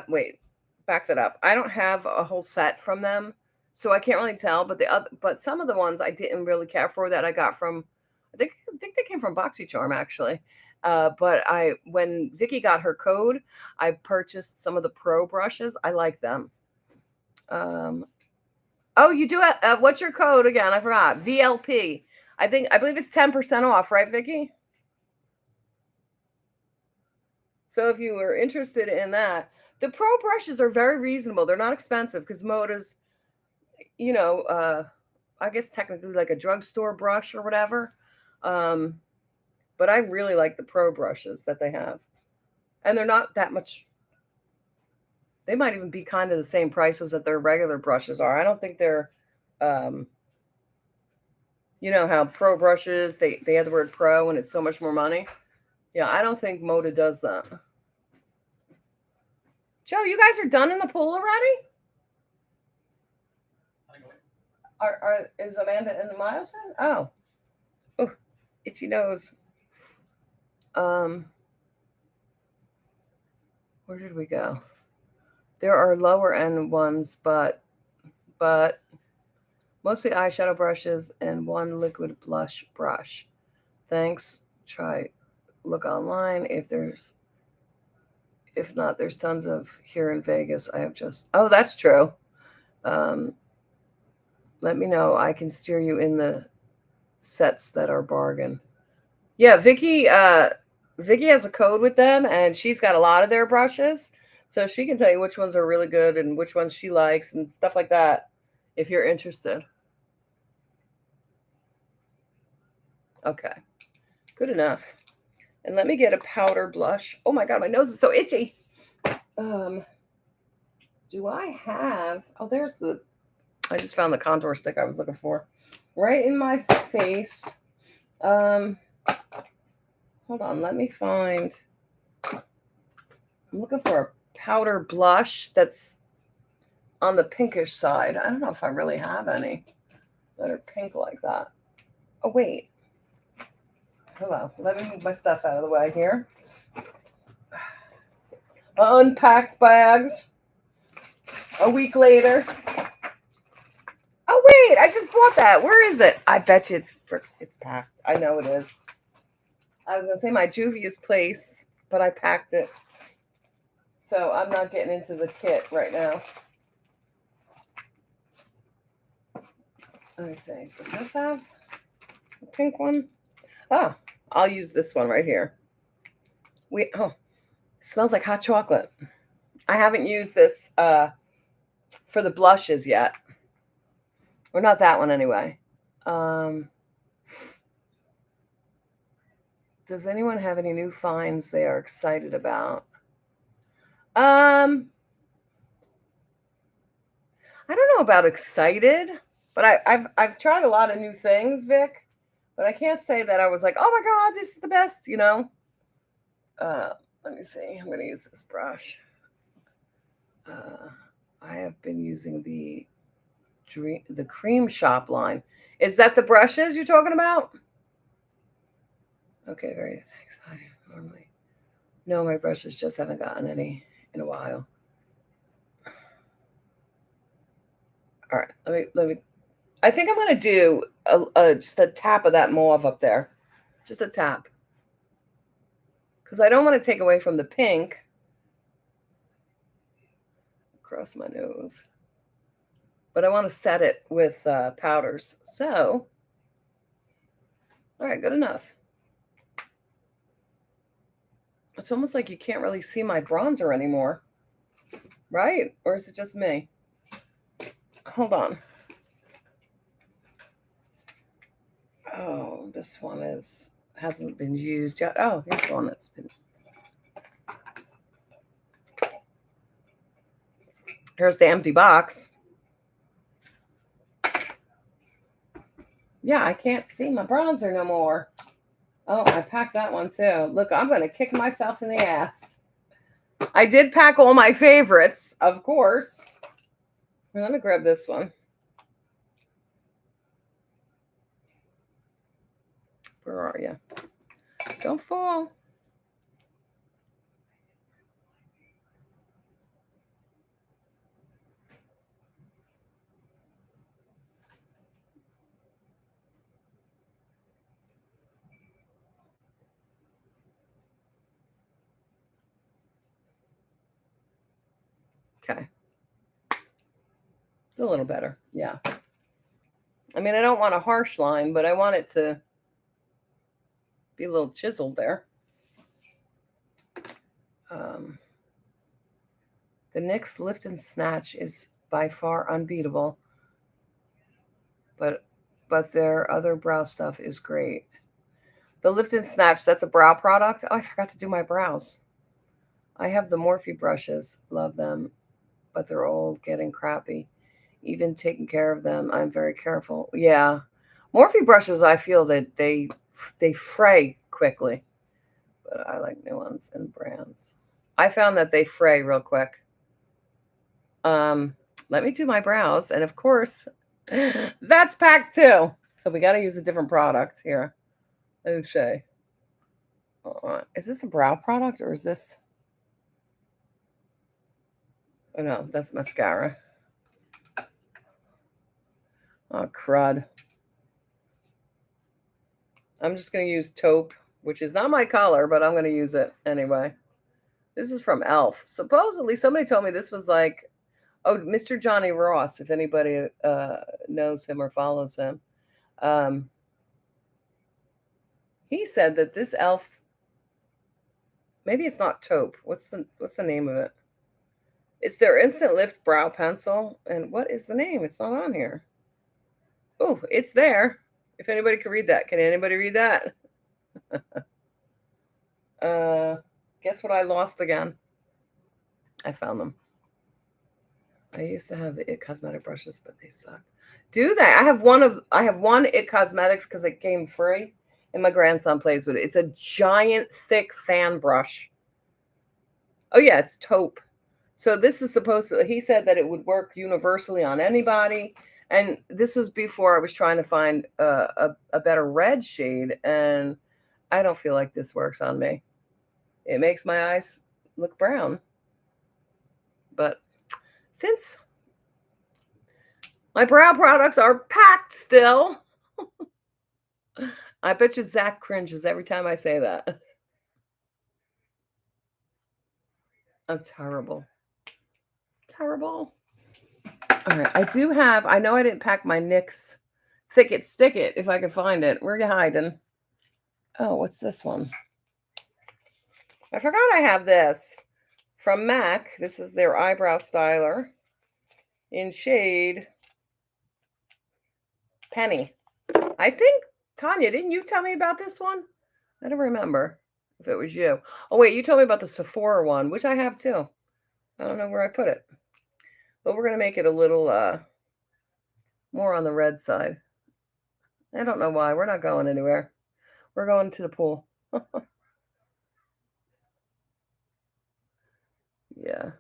Wait, back that up. I don't have a whole set from them, so I can't really tell. But some of the ones I didn't really care for that I got from. I think they came from BoxyCharm actually. But when Vicky got her code, I purchased some of the Pro brushes. I like them. Um, oh, you do it. What's your code again? I forgot. VLP. I believe it's 10% off, right, Vicky? So if you were interested in that, the Pro brushes are very reasonable. They're not expensive because Moda's, you know, I guess technically like a drugstore brush or whatever. Um, but I really like the Pro brushes that they have, and they're not that much. They might even be kind of the same prices that their regular brushes are. I don't think they're, um, you know, how Pro brushes they have the word Pro and it's so much more money. Yeah, I don't think Moda does that. Joe, you guys are done in the pool already? Is Amanda in the milestone? Oh, itchy nose. Where did we go? There are lower end ones, but mostly eyeshadow brushes and one liquid blush brush. Thanks. Look online if not, there's tons of here in Vegas. Oh, that's true. Um, let me know. I can steer you in the sets that are bargain. Yeah, Vicky has a code with them, and she's got a lot of their brushes, so she can tell you which ones are really good and which ones she likes and stuff like that. If you're interested. Okay, good enough. And let me get a powder blush. Oh my god, my nose is so itchy. Do I have? Oh, there's the. I just found the contour stick I was looking for, right in my face. Hold on, let me find. I'm looking for a powder blush that's on the pinkish side. I don't know if I really have any that are pink like that. Oh, wait. Hello. Let me move my stuff out of the way here. Unpacked bags. A week later. Oh, wait. I just bought that. Where is it? I bet you it's packed. I know it is. I was going to say my Juvia's place, but I packed it. So I'm not getting into the kit right now. Let me see. Does this have a pink one? Oh, I'll use this one right here. It smells like hot chocolate. I haven't used this for the blushes yet. Or not that one anyway. Does anyone have any new finds they are excited about? I don't know about excited, but I've tried a lot of new things, Vic. But I can't say that I was like, oh my god, this is the best, you know. Let me see. I'm going to use this brush. I have been using the Cream Shop line. Is that the brushes you're talking about? Okay, very thanks. No, my brushes just haven't gotten any in a while. All right, let me. I think I'm gonna do just a tap of that mauve up there, just a tap, because I don't want to take away from the pink. Across my nose, but I want to set it with powders. So, all right, good enough. It's almost like you can't really see my bronzer anymore, right? Or is it just me? Hold on. Oh, this one hasn't been used yet. Oh, here's one that's been. Here's the empty box. Yeah, I can't see my bronzer no more. Oh, I packed that one too. Look, I'm going to kick myself in the ass. I did pack all my favorites, of course. Let me grab this one. Don't fall. Okay. It's a little better. Yeah. I mean, I don't want a harsh line, but I want it to be a little chiseled there. Um, the NYX Lift and Snatch is by far unbeatable, but their other brow stuff is great. The Lift and Snatch, that's a brow product. Oh, I forgot to do my brows. I have the Morphe brushes, love them, but they're old, getting crappy. Even taking care of them, I'm very careful. Yeah, Morphe brushes, I feel that they fray quickly, but I like new ones and brands. I found that they fray real quick. Um, Let me do my brows, and of course, that's packed too. So we got to use a different product here. Okay. Is this a brow product or is this? Oh no, that's mascara. Oh crud. I'm just gonna use taupe, which is not my color, but I'm gonna use it anyway. This is from Elf. Supposedly, somebody told me this was like, oh, Mr. Johnny Ross. If anybody knows him or follows him, um, he said that this Elf. Maybe it's not taupe. What's the name of it? It's their Instant Lift Brow Pencil. And what is the name? It's not on here. Oh, it's there. If anybody can read that. Can anybody read that? uh Guess what I lost again? I found them. I used to have the It Cosmetic brushes, but they suck. Do they? I have one It Cosmetics because it came free, and my grandson plays with it. It's a giant, thick fan brush. Oh yeah, it's taupe. So this is supposed to. He said that it would work universally on anybody, and this was before I was trying to find a better red shade, and I don't feel like this works on me. It makes my eyes look brown, but since my brow products are packed still. I bet you Zach cringes every time I say that. I'm terrible. Terrible. All right. I know I didn't pack my NYX Thick It, Stick It if I can find it. Where are you hiding? Oh, what's this one? I forgot I have this from MAC. This is their eyebrow styler in shade Penny. I think, Tanya, didn't you tell me about this one? I don't remember if it was you. Oh, wait, you told me about the Sephora one, which I have too. I don't know where I put it. But we're going to make it a little more on the red side. I don't know why. We're not going anywhere. We're going to the pool. Yeah.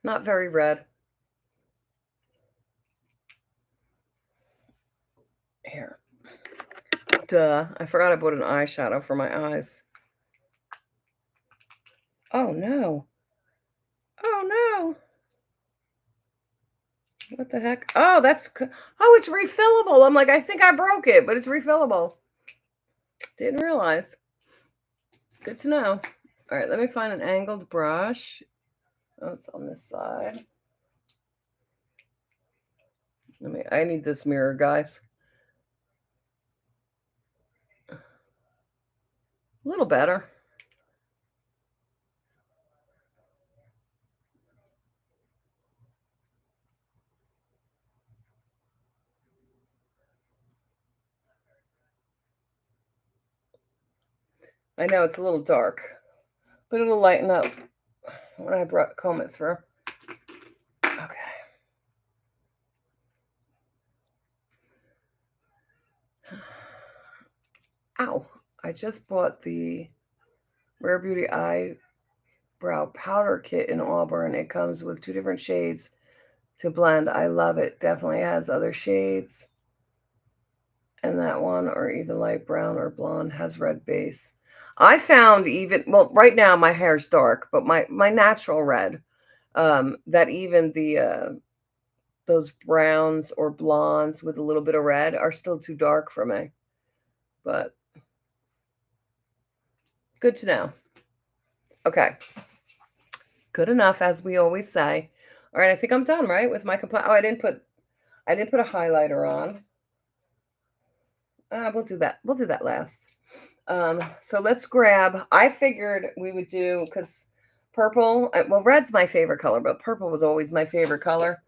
Not very red. Here. Duh. I forgot I bought an eyeshadow for my eyes. Oh, no. Oh, no. What the heck? Oh, it's refillable. I'm like, I think I broke it, but it's refillable. Didn't realize. Good to know. All right, let me find an angled brush. Oh, it's on this side. I need this mirror, guys. A little better. I know it's a little dark, but it'll lighten up when I comb it through. Okay. Ow. I just bought the Rare Beauty Eyebrow Powder Kit in Auburn. It comes with 2 different shades to blend. I love it. Definitely has other shades. And that one, or either light brown or blonde, has red base. I found even, well, right now my hair's dark, but my natural red, that even those browns or blondes with a little bit of red are still too dark for me. But good to know. Okay, good enough, as we always say. All right, I think I'm done, right, with my complexion. Oh, I didn't put a highlighter on. We'll do that. We'll do that last. So let's grab. I figured we would do, because purple. Well, red's my favorite color, but purple was always my favorite color.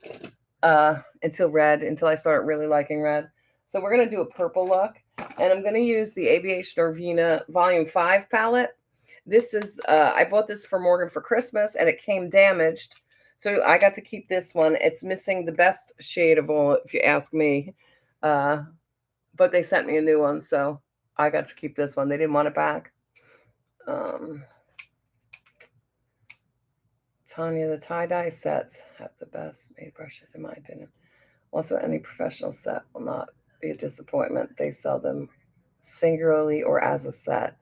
Until I started really liking red. So we're gonna do a purple look, and I'm gonna use the ABH Norvina Volume 5 palette. This is I bought this for Morgan for Christmas, and it came damaged, so I got to keep this one. It's missing the best shade of all, if you ask me, but they sent me a new one, so I got to keep this one. They didn't want it back. Tanya, the tie-dye sets have the best made brushes, in my opinion. Also, any professional set will not be a disappointment. They sell them singularly or as a set.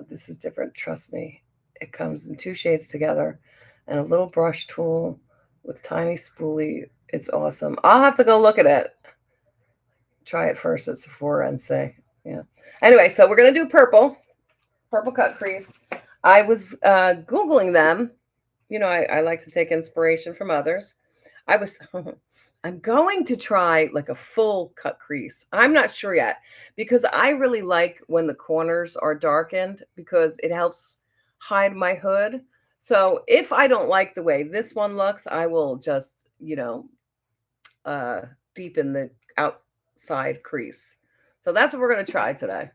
This is different, trust me. It comes in 2 shades together and a little brush tool with tiny spoolie. It's awesome. I'll have to go look at it. Try it first at Sephora and say, yeah. Anyway, so we're going to do purple cut crease. I was Googling them. I like to take inspiration from others. I'm going to try like a full cut crease. I'm not sure yet, because I really like when the corners are darkened, because it helps hide my hood. So if I don't like the way this one looks, I will just, deepen the outside crease. So that's what we're going to try today.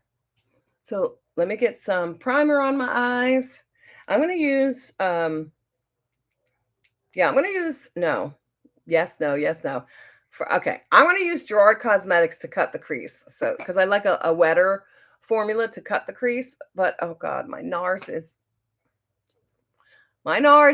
So let me get some primer on my eyes. I'm going to use, no. Yes, no, yes, no. Okay, I'm going to use Gerard Cosmetics to cut the crease. So, because I like a wetter formula to cut the crease, but oh God, my NARS,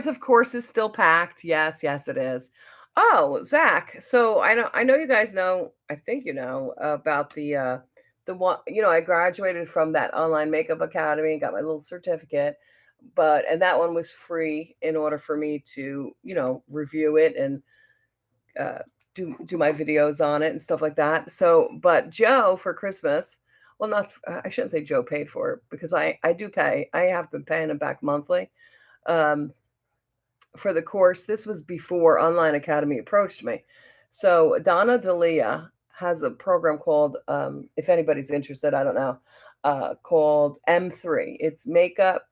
of course, is still packed. Yes, yes, it is. Oh, Zach. So I know you guys know, I think you know about the one, I graduated from that online makeup academy, got my little certificate, and that one was free in order for me to, review it and uh, do my videos on it and stuff like that. So, but Joe for Christmas, well, not I shouldn't say Joe paid for it, because I do pay. I have been paying him back monthly um, for the course. This was before Online Academy approached me. So Donna Dalia has a program called, if anybody's interested, I don't know, called M3. It's makeup.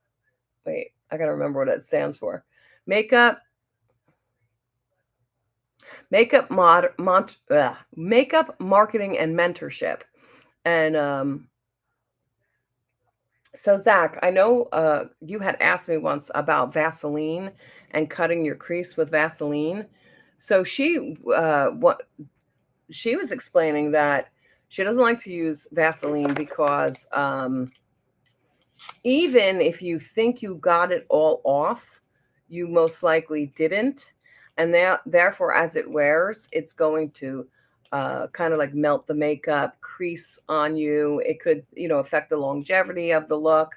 Wait, I gotta remember what it stands for. Makeup makeup marketing and mentorship. And so Zach, I know you had asked me once about Vaseline and cutting your crease with Vaseline. So she was explaining that she doesn't like to use Vaseline because even if you think you got it all off, you most likely didn't. And therefore, as it wears, it's going to kind of like melt the makeup, crease on you. It could, affect the longevity of the look.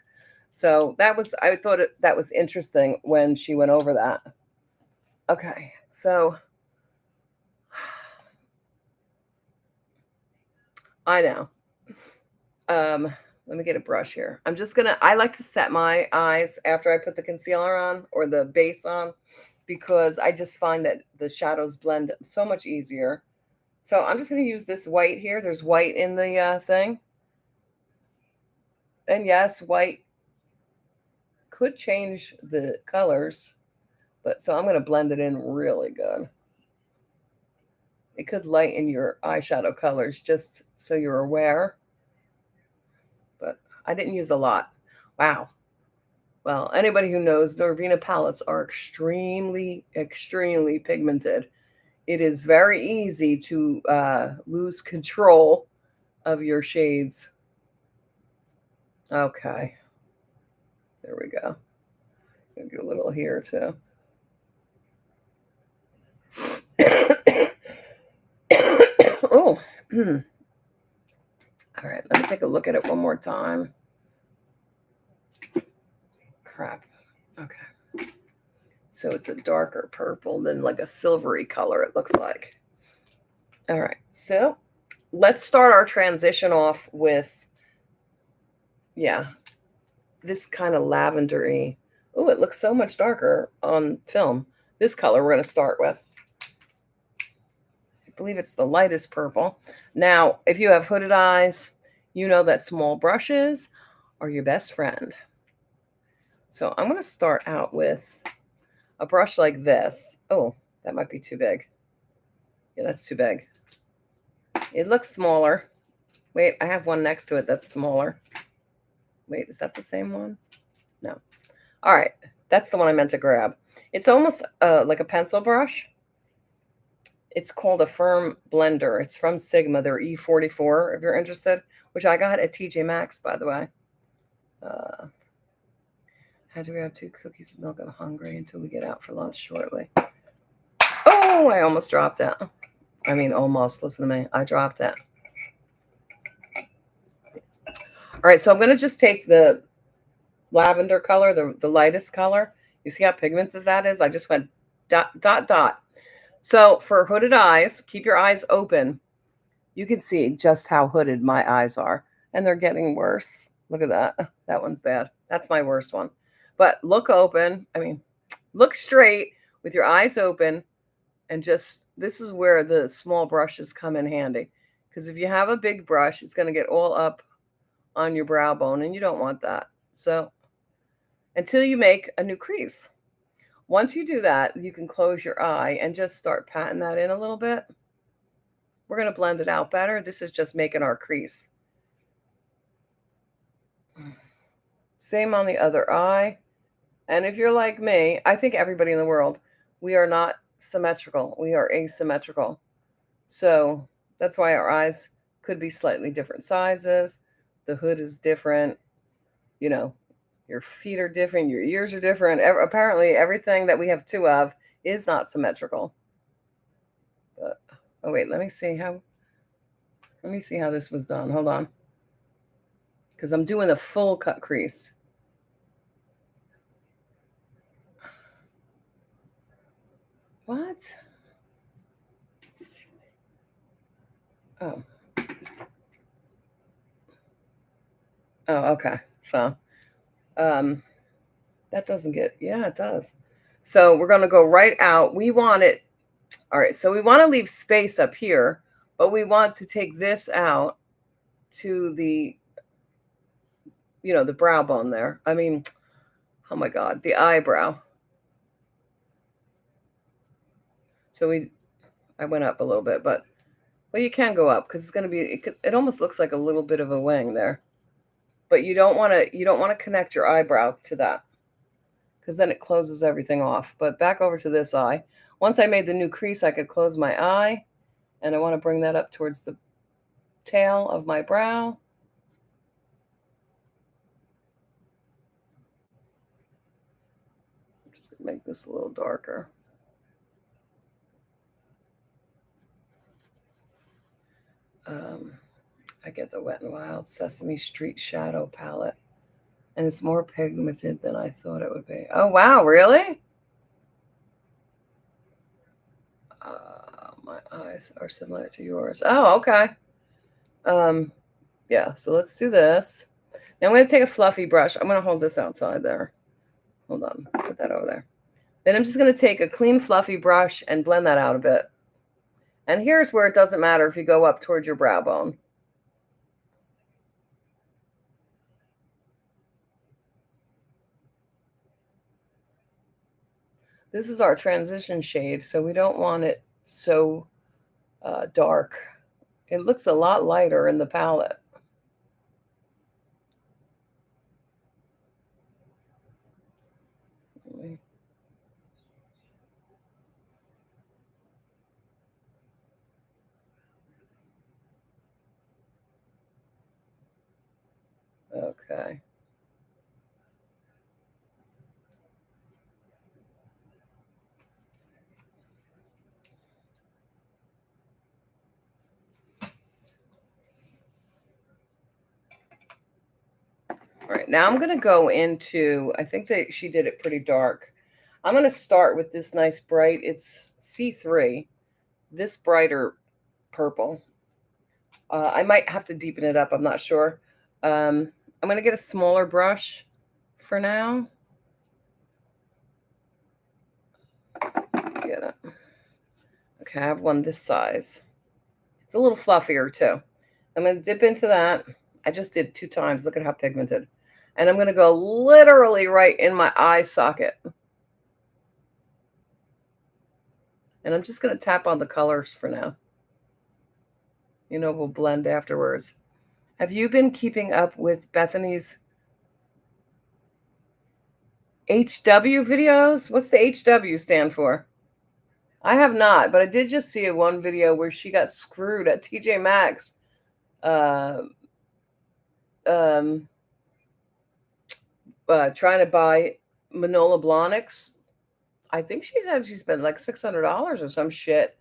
So I thought that was interesting when she went over that. Okay, so I know. Let me get a brush here. I like to set my eyes after I put the concealer on or the base on, because I just find that the shadows blend so much easier. So I'm just going to use this white here. There's white in the thing. And yes, white could change the colors, but so I'm going to blend it in really good. It could lighten your eyeshadow colors, just so you're aware. But I didn't use a lot. Wow. Well, anybody who knows, Norvina palettes are extremely, extremely pigmented. It is very easy to lose control of your shades. Okay. There we go. Maybe a little here too. Oh. All right. Let me take a look at it one more time. crap. Okay. So it's a darker purple than like a silvery color, it looks like. All right. So let's start our transition off with, yeah, this kind of lavendery. Oh, it looks so much darker on film. This color we're going to start with. I believe it's the lightest purple. Now, if you have hooded eyes, you know that small brushes are your best friend. So I'm going to start out with a brush like this. Oh, that might be too big. Yeah, that's too big. It looks smaller. Wait, I have one next to it that's smaller. Wait, is that the same one? No. All right, that's the one I meant to grab. It's almost like a pencil brush. It's called a Firm Blender. It's from Sigma. They're E44 if you're interested, which I got at TJ Maxx, by the way. Had to grab 2 cookies of milk. I'm hungry until we get out for lunch shortly. Oh, I almost dropped it. I mean, almost. Listen to me. I dropped it. All right, so I'm going to just take the lavender color, the lightest color. You see how pigmented that is? I just went dot, dot, dot. So for hooded eyes, keep your eyes open. You can see just how hooded my eyes are. And they're getting worse. Look at that. That one's bad. That's my worst one. But look open. I mean, look straight with your eyes open. And just, this is where the small brushes come in handy. Because if you have a big brush, it's going to get all up on your brow bone. And you don't want that. So until you make a new crease. Once you do that, you can close your eye and just start patting that in a little bit. We're going to blend it out better. This is just making our crease. Same on the other eye. And if you're like me, I think everybody in the world, we are not symmetrical. We are asymmetrical. So that's why our eyes could be slightly different sizes. The hood is different. You know, your feet are different. Your ears are different. Apparently, everything that we have 2 of is not symmetrical. But, oh, wait, let me see how this was done. Hold on. Because I'm doing a full cut crease. What? Oh. Oh, okay. So, that doesn't get, yeah, it does. So we're going to go right out. We want it. All right. So we want to leave space up here, but we want to take this out to the, the brow bone there. I mean, oh my God, the eyebrow. So I went up a little bit, but, well, you can go up because it's going to be, it almost looks like a little bit of a wing there. But you don't want to connect your eyebrow to that because then it closes everything off. But back over to this eye. Once I made the new crease, I could close my eye, and I want to bring that up towards the tail of my brow. I'm just going to make this a little darker. I get the Wet n Wild Sesame Street Shadow Palette, and it's more pigmented than I thought it would be. Oh, wow, really? My eyes are similar to yours. Oh, okay. Yeah, so let's do this. Now I'm going to take a fluffy brush. I'm going to hold this outside there. Hold on. Put that over there. Then I'm just going to take a clean fluffy brush and blend that out a bit. And here's where it doesn't matter if you go up towards your brow bone. This is our transition shade, so we don't want it so dark. It looks a lot lighter in the palette. Okay. All right, now I'm going to go into, I think that she did it pretty dark. I'm going to start with this nice bright, it's C3, this brighter purple. I might have to deepen it up, I'm not sure. I'm going to get a smaller brush for now. Get it. Okay, I have one this size. It's a little fluffier too. I'm going to dip into that. I just did 2 times. Look at how pigmented. And I'm going to go literally right in my eye socket. And I'm just going to tap on the colors for now. You know, we'll blend afterwards. Have you been keeping up with Bethany's HW videos? What's the HW stand for? I have not, but I did just see one video where she got screwed at TJ Maxx. Trying to buy Manola Blahniks. I think she said she spent like $600 or some shit.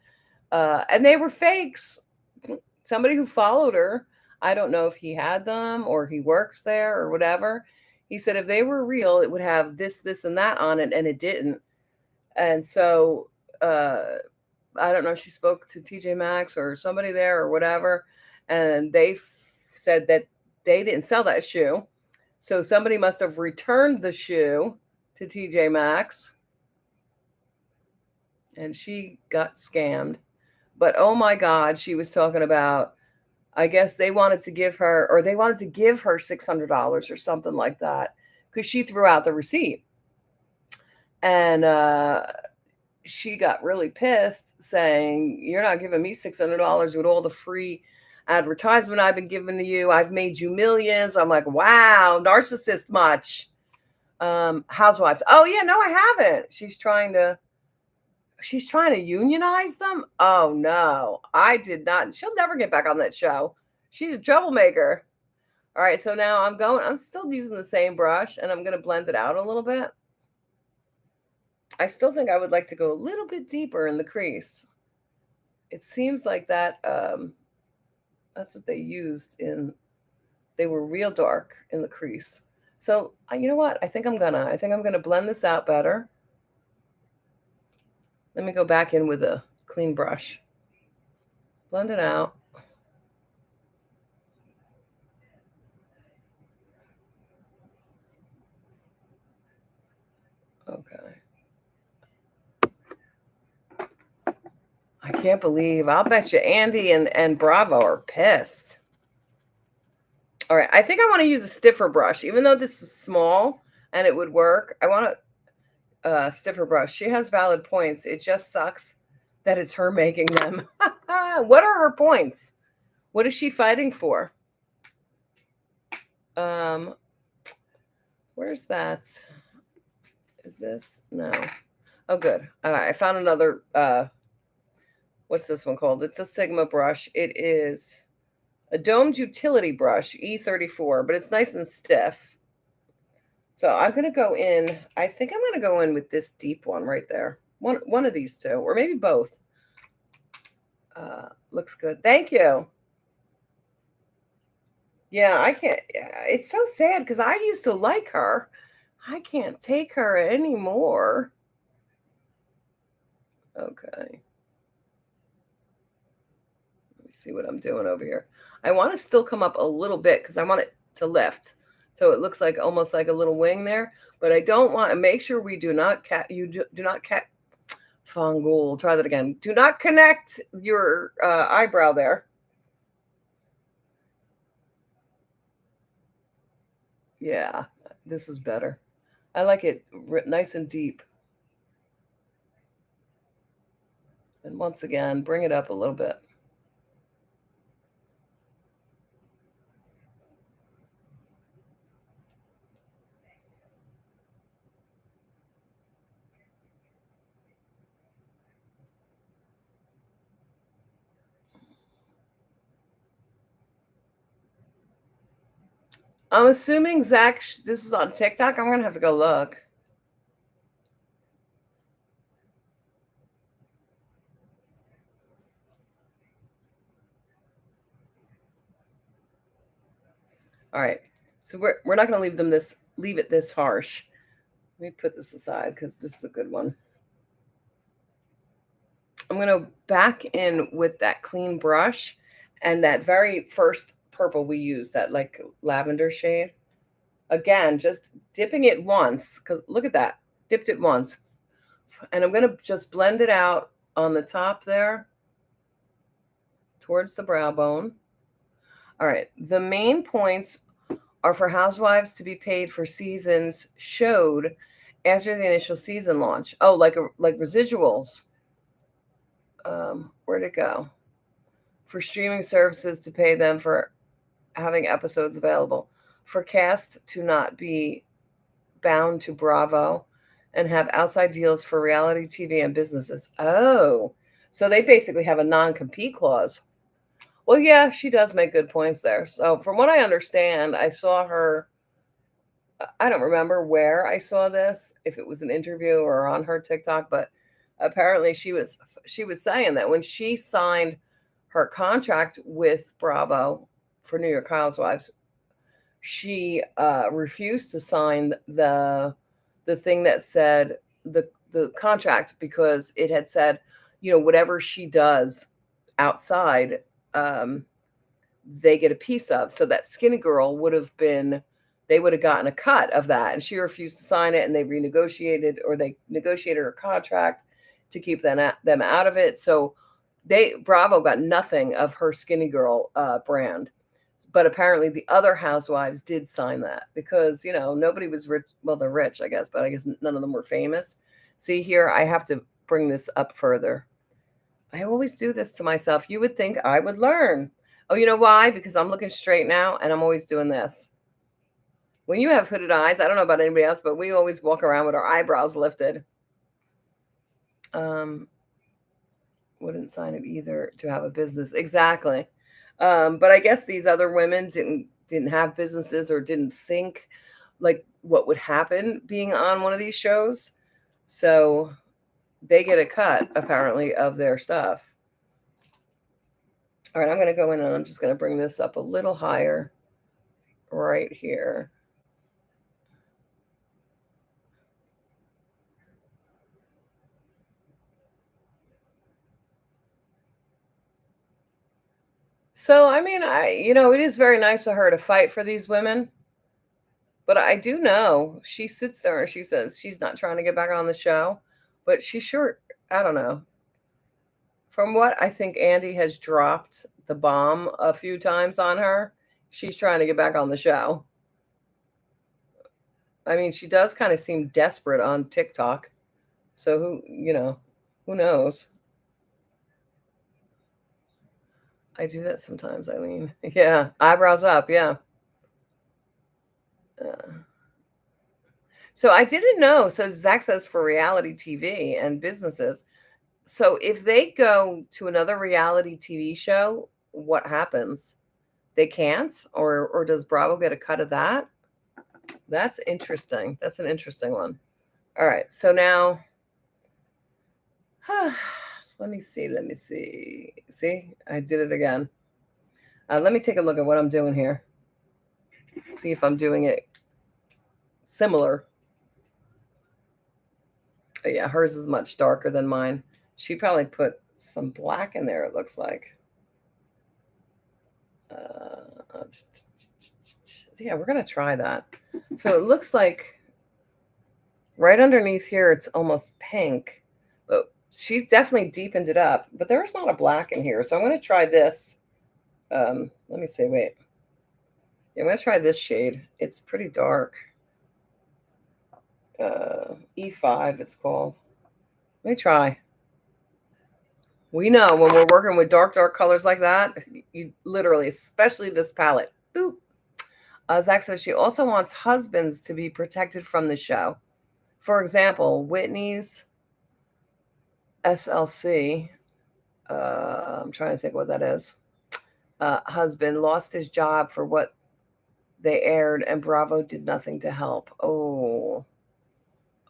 And they were fakes. Somebody who followed her, I don't know if he had them or he works there or whatever. He said if they were real, it would have this, this, and that on it, and it didn't. And so I don't know if she spoke to TJ Maxx or somebody there or whatever, and they said that they didn't sell that shoe. So somebody must have returned the shoe to TJ Maxx, and she got scammed. But oh my God, she was talking about, I guess they wanted to give her, or they wanted to give her $600 or something like that, because she threw out the receipt. And she got really pissed, saying, "You're not giving me $600 with all the free advertisement I've been giving to you. I've made you millions." I'm like, wow, narcissist much. Housewives. Oh yeah, no, I haven't. She's trying to unionize them. Oh no, I did not. She'll never get back on that show. She's a troublemaker. All right, so now I'm still using the same brush, and I'm going to blend it out a little bit. I still think I would like to go a little bit deeper in the crease. It seems like that that's what they used they were real dark in the crease. So you know what? I think I'm gonna blend this out better. Let me go back in with a clean brush. Blend it out. Okay. I can't believe, I'll bet you Andy and Bravo are pissed. All right, I think I want to use a stiffer brush, even though this is small and it would work. I want a stiffer brush. She has valid points. It just sucks that it's her making them. What are her points? What is she fighting for? Where's that? Is this? No. Oh, good. All right, I found another, what's this one called? It's a Sigma brush. It is a domed utility brush, E34, but it's nice and stiff. So I'm going to go in, I think I'm going to go in with this deep one right there. One of these two, or maybe both. Looks good. Thank you. Yeah, I can't. It's so sad because I used to like her. I can't take her anymore. Okay. Let me see what I'm doing over here. I want to still come up a little bit because I want it to lift. So it looks like almost like a little wing there. But I don't want to make sure we do not do not Fangul. Try that again. Do not connect your eyebrow there. Yeah, this is better. I like it nice and deep. And once again, bring it up a little bit. I'm assuming Zach, this is on TikTok. I'm going to have to go look. All right. So we're not going to leave it this harsh. Let me put this aside because this is a good one. I'm going to back in with that clean brush and that very first purple we used, that like lavender shade. Again, just dipping it once, because look at that, dipped it once. And I'm going to just blend it out on the top there towards the brow bone. All right, the main points are for housewives to be paid for seasons showed after the initial season launch. Oh, like residuals. Where'd it go? For streaming services to pay them for having episodes available. For cast to not be bound to Bravo and have outside deals for reality TV and businesses. Oh, so they basically have a non-compete clause. Well, yeah, she does make good points there. So from what I understand, I saw her, I don't remember where I saw this, if it was an interview or on her TikTok, but apparently she was saying that when she signed her contract with Bravo for New York Housewives, she refused to sign the thing that said the contract, because it had said, whatever she does outside, they get a piece of. So that Skinny Girl they would have gotten a cut of that, and she refused to sign it, and they negotiated her contract to keep them out of it. So Bravo got nothing of her Skinny Girl brand. But apparently the other housewives did sign that because, nobody was rich. Well, they're rich, I guess, but I guess none of them were famous. See here, I have to bring this up further. I always do this to myself. You would think I would learn. Oh, you know why? Because I'm looking straight now and I'm always doing this. When you have hooded eyes, I don't know about anybody else, but we always walk around with our eyebrows lifted. Wouldn't sign it either to have a business. Exactly. But I guess these other women didn't have businesses or didn't think like what would happen being on one of these shows. So they get a cut apparently of their stuff. All right, I'm going to go in and I'm just going to bring this up a little higher right here. So, I mean, it is very nice of her to fight for these women. But I do know she sits there and she says she's not trying to get back on the show, but she sure, I don't know. From what I think Andy has dropped the bomb a few times on her, she's trying to get back on the show. I mean, she does kind of seem desperate on TikTok. So who knows? I do that sometimes, Eileen. Yeah, eyebrows up, yeah. So I didn't know. So Zach says for reality TV and businesses. So if they go to another reality TV show, what happens? They can't, or does Bravo get a cut of that? That's interesting. That's an interesting one. All right. So now, let me see. Let me see. See, I did it again. Let me take a look at what I'm doing here. See if I'm doing it similar. Oh, yeah, hers is much darker than mine. She probably put some black in there, it looks like. Yeah, we're going to try that. So it looks like right underneath here, it's almost pink. But she's definitely deepened it up. But there's not a black in here. So I'm going to try this. Let me see. Wait. Yeah, I'm going to try this shade. It's pretty dark. E5, it's called. Let me try. We know when we're working with dark colors like that, you literally, especially this palette. Boop. Zach says she also wants husbands to be protected from the show. For example, Whitney's SLC, I'm trying to think what that is. Husband lost his job for what they aired, and Bravo did nothing to help.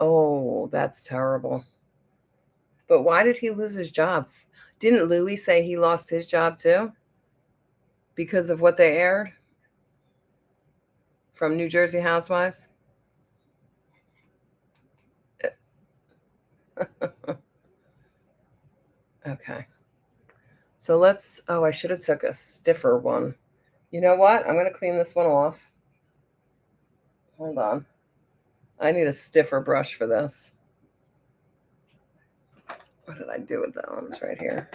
Oh, that's terrible. But why did he lose his job? Didn't Louis say he lost his job too? Because of what they aired? from New Jersey Housewives? Okay. So let's, oh, I should have took a stiffer one. You know what? I'm going to clean this one off. Hold on. I need a stiffer brush for this. What did I do with that one? It's right here.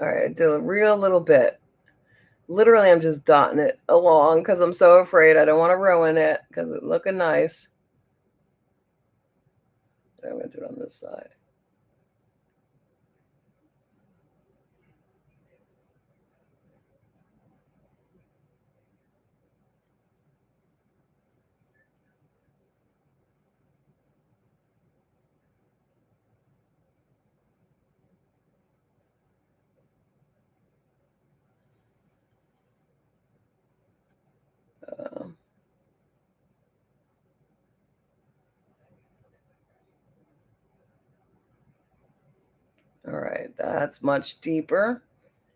All right, I did a real little bit. Literally, I'm just dotting it along because I'm so afraid I don't want to ruin it because it's looking nice. I'm going to do it on this side. All right, that's much deeper.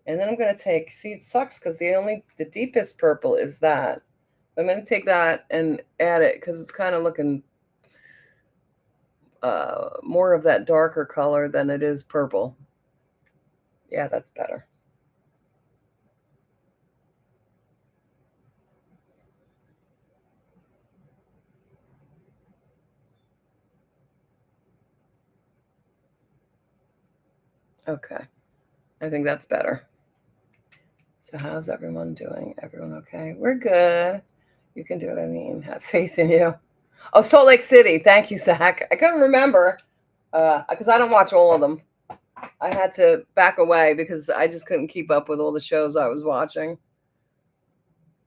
And then I'm going to take, see, it sucks because the deepest purple is that. I'm going to take that and add it because it's kind of looking more of that darker color than it is purple. Yeah, that's better. Okay, I think that's better. So how's everyone doing? Everyone okay? We're good. You can do it, Eileen. Have faith in you. Oh, Salt Lake City. Thank you, Zach. I couldn't remember because I don't watch all of them. I had to back away because I just couldn't keep up with all the shows I was watching.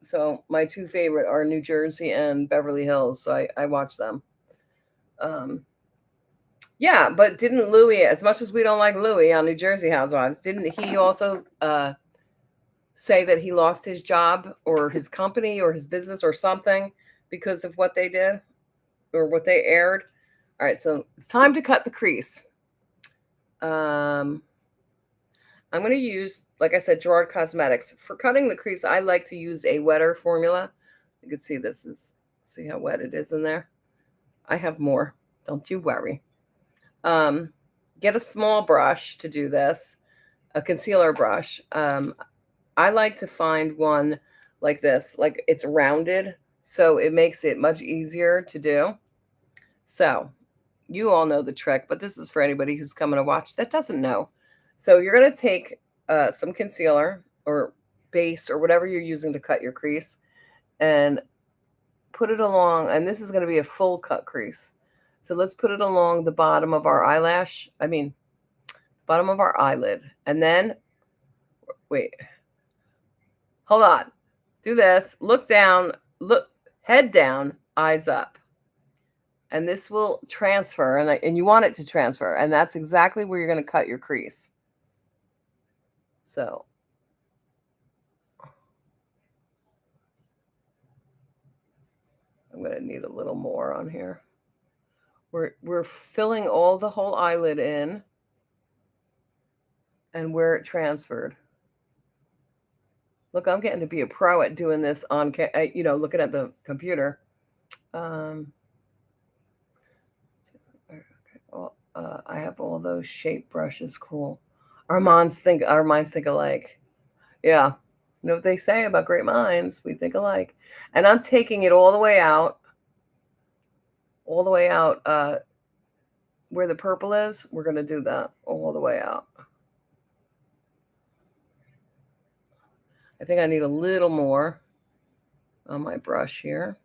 So my two favorite are New Jersey and Beverly Hills. So I watch them. Yeah, but didn't Louis, as much as we don't like Louis on New Jersey Housewives, didn't he also say that he lost his job or his company or his business or something because of what they did or what they aired? All right, so it's time to cut the crease. I'm going to use, like I said, Gerard Cosmetics. For cutting the crease, I like to use a wetter formula. You can see see how wet it is in there. I have more. Don't you worry. Get a small brush to do this, a concealer brush. I like to find one like this, like it's rounded, so it makes it much easier to do. So you all know the trick, but this is for anybody who's coming to watch that doesn't know. So you're going to take some concealer or base or whatever you're using to cut your crease and put it along, and this is going to be a full cut crease. So let's put it along the bottom of our bottom of our eyelid. And then, wait, hold on. Do this. Look down, look, head down, eyes up. And this will transfer, and you want it to transfer. And that's exactly where you're going to cut your crease. So I'm going to need a little more on here. We're filling all the whole eyelid in and where it transferred. Look, I'm getting to be a pro at doing this on, looking at the computer. Okay. Well, I have all those shape brushes. Cool. Our minds think alike. Yeah. You know what they say about great minds? We think alike. And I'm taking it all the way out, where the purple is. We're going to do that all the way out. I think I need a little more on my brush here.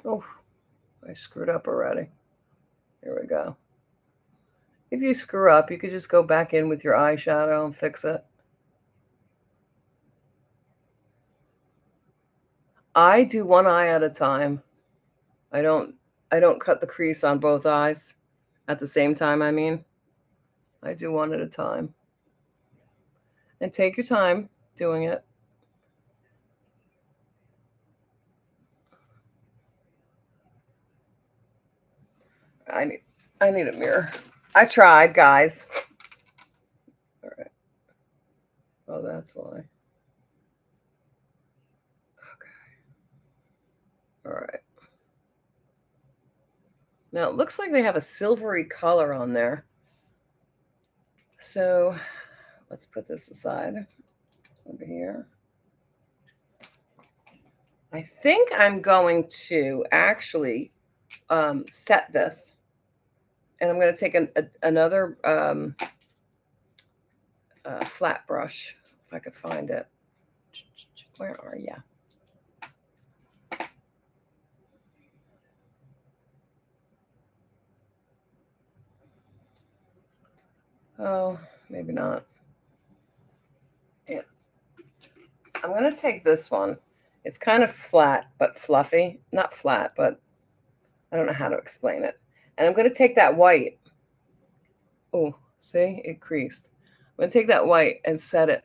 Oh, I screwed up already. Here we go. If you screw up, you could just go back in with your eyeshadow and fix it. I do one eye at a time. I don't cut the crease on both eyes at the same time, I mean. I do one at a time. And take your time doing it. I need a mirror. I tried, guys. All right. Oh, that's why. Okay. All right. Now it looks like they have a silvery color on there. So let's put this aside over here. I think I'm going to actually set this, and I'm going to take another flat brush, if I could find it. Where are you? Oh, maybe not. Yeah. I'm going to take this one. It's kind of flat, but fluffy. Not flat, but I don't know how to explain it. And I'm going to take that white. Oh, see, it creased. I'm going to take that white and set it.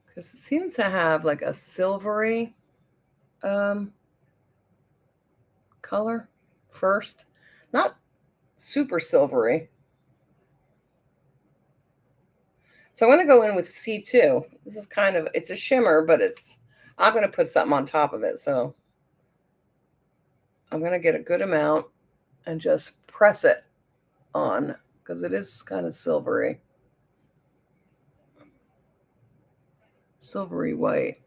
Because it seems to have like a silvery color first. Not super silvery. So I'm going to go in with C2. This is kind of, it's a shimmer, but I'm going to put something on top of it. So I'm going to get a good amount and just press it on because it is kind of silvery white.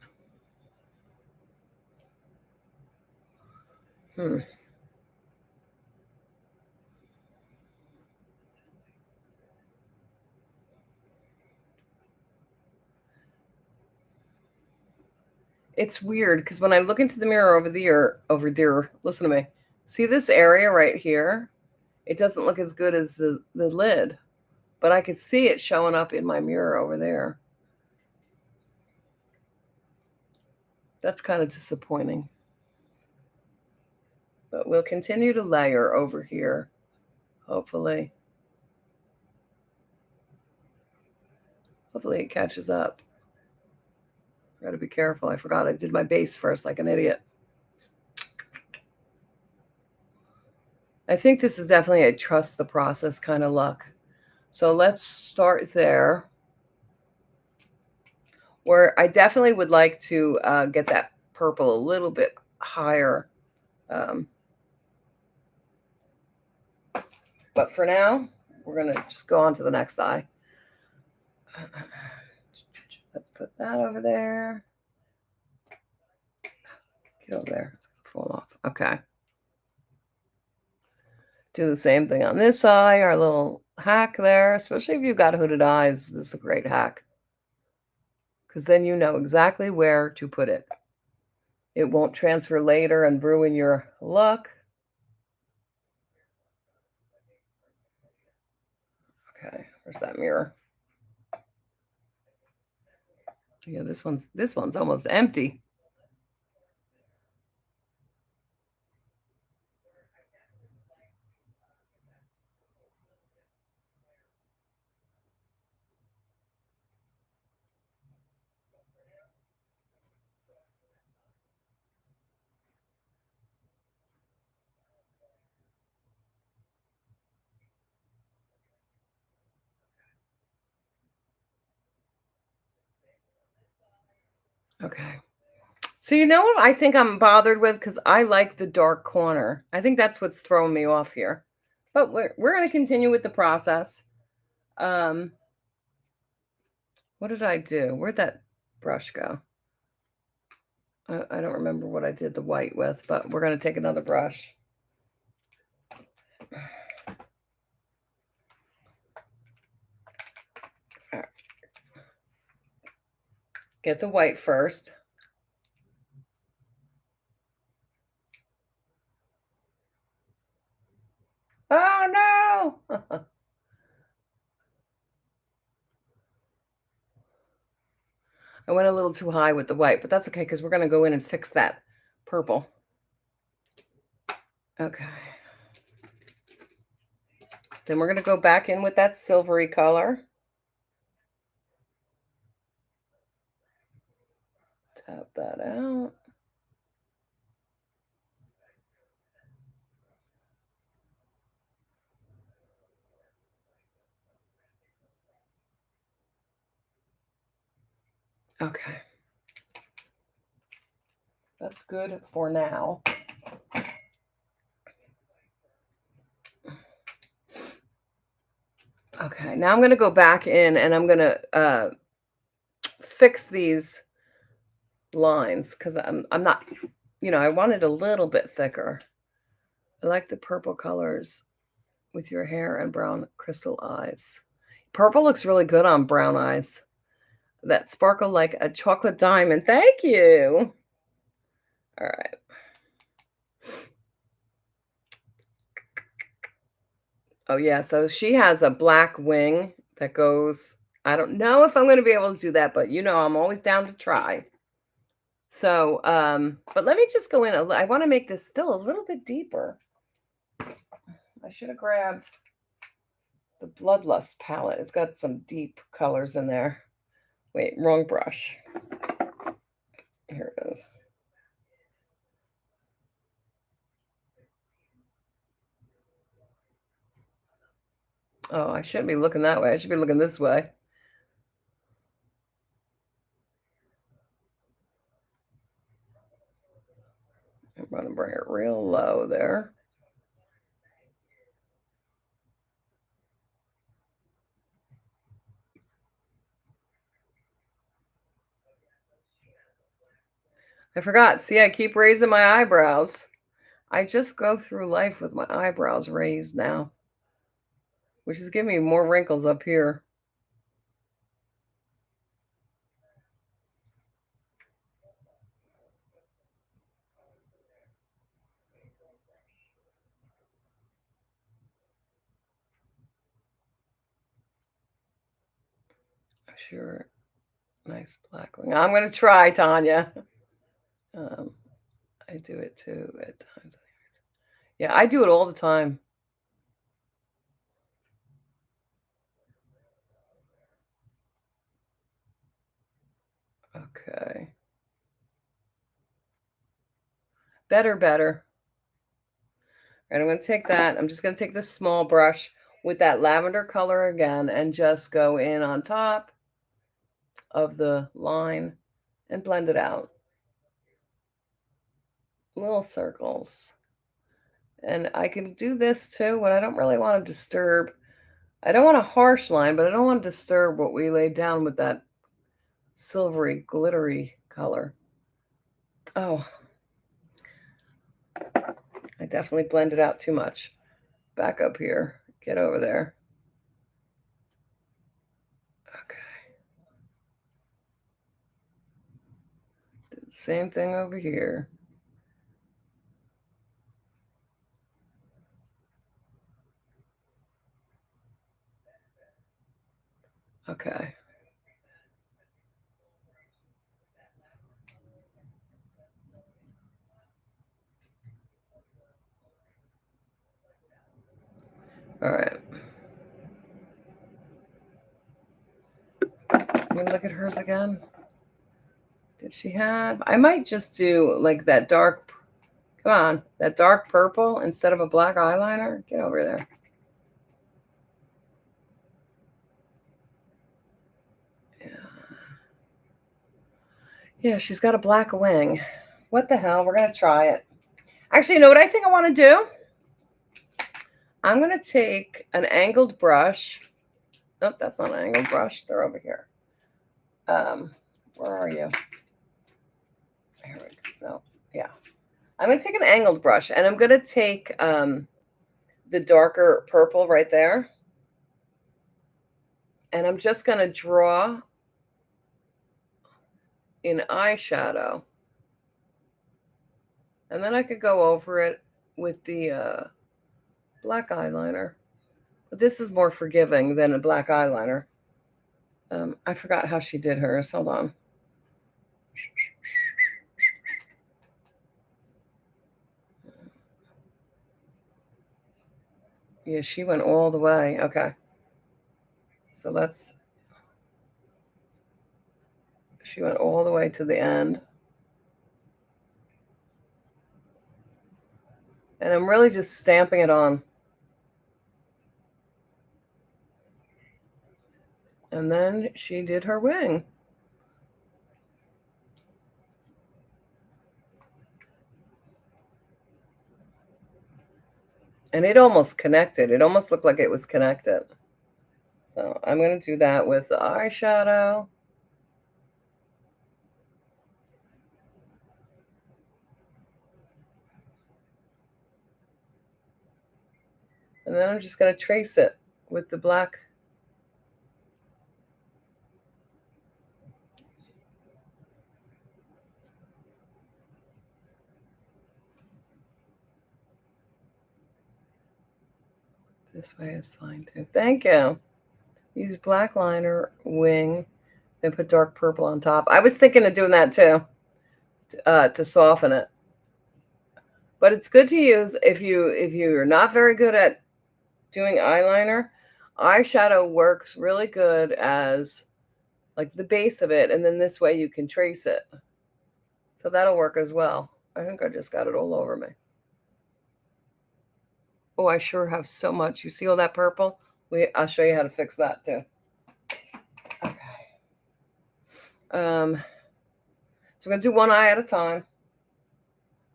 It's weird because when I look into the mirror over there, listen to me. See this area right here? It doesn't look as good as the lid, but I could see it showing up in my mirror over there. That's kind of disappointing. But we'll continue to layer over here, hopefully. Hopefully it catches up. I gotta be careful. I forgot I did my base first like an idiot. I think this is definitely a trust the process kind of look. So let's start there. Where I definitely would like to get that purple a little bit higher. But for now, we're going to just go on to the next eye. Let's put that over there. Get over there. Fall off. Okay. Do the same thing on this eye, our little hack there, especially if you've got hooded eyes. This is a great hack. Because then you know exactly where to put it. It won't transfer later and ruin your look. Okay, where's that mirror? Yeah, this one's almost empty. Okay. So you know what I think I'm bothered with? Because I like the dark corner. I think that's what's throwing me off here. But we're going to continue with the process. What did I do? Where'd that brush go? I don't remember what I did the white with, but we're going to take another brush. Right. Get the white first. Oh, no! I went a little too high with the white, but that's okay because we're going to go in and fix that purple. Okay. Then we're going to go back in with that silvery color. that out. Okay. That's good for now. Okay, now I'm going to go back in and I'm going to fix these lines because I'm not, I want it a little bit thicker. I like the purple colors with your hair and brown crystal eyes. Purple looks really good on brown eyes. That sparkle like a chocolate diamond. Thank you. All right. Oh, yeah. So she has a black wing that goes. I don't know if I'm going to be able to do that, but I'm always down to try. So, but let me just go in. I want to make this still a little bit deeper. I should have grabbed the Bloodlust palette. It's got some deep colors in there. Wait, wrong brush. Here it is. Oh, I shouldn't be looking that way. I should be looking this way. I'm going to bring it real low there. I forgot. See, I keep raising my eyebrows. I just go through life with my eyebrows raised now, which is giving me more wrinkles up here. Sure. Nice black wing. I'm going to try, Tanya. I do it too at times. Yeah, I do it all the time. Okay. Better. And I'm going to take that. I'm just going to take this small brush with that lavender color again and just go in on top of the line and blend it out. Little circles. And I can do this too when I don't really want to disturb. I don't want a harsh line, but I don't want to disturb what we laid down with that silvery, glittery color. Oh, I definitely blended out too much. Back up here. Get over there. Okay. Do the same thing over here. Okay. All right. Let me look at hers again. Did she have? I might just do like that dark, come on, that dark purple instead of a black eyeliner. Get over there. Yeah, she's got a black wing. What the hell? We're going to try it. Actually, you know what I think I want to do? I'm going to take an angled brush. Nope, that's not an angled brush. They're over here. Where are you? Here we go. No, yeah. I'm going to take an angled brush, and I'm going to take the darker purple right there. And I'm just going to draw in eyeshadow. And then I could go over it with the black eyeliner. But this is more forgiving than a black eyeliner. I forgot how she did hers. Hold on. Yeah, she went all the way. Okay. So she went all the way to the end. And I'm really just stamping it on. And then she did her wing. And it almost connected. It almost looked like it was connected. So I'm going to do that with the eyeshadow. And then I'm just going to trace it with the black. This way is fine too. Thank you. Use black liner, wing, then put dark purple on top. I was thinking of doing that too, to soften it. But it's good to use if you're not very good at doing eyeliner. Eyeshadow works really good as like the base of it, and then this way you can trace it. So that'll work as well. I think I just got it all over me. Oh, I sure have so much. You see all that purple? I'll show you how to fix that too. Okay. So we're gonna do one eye at a time.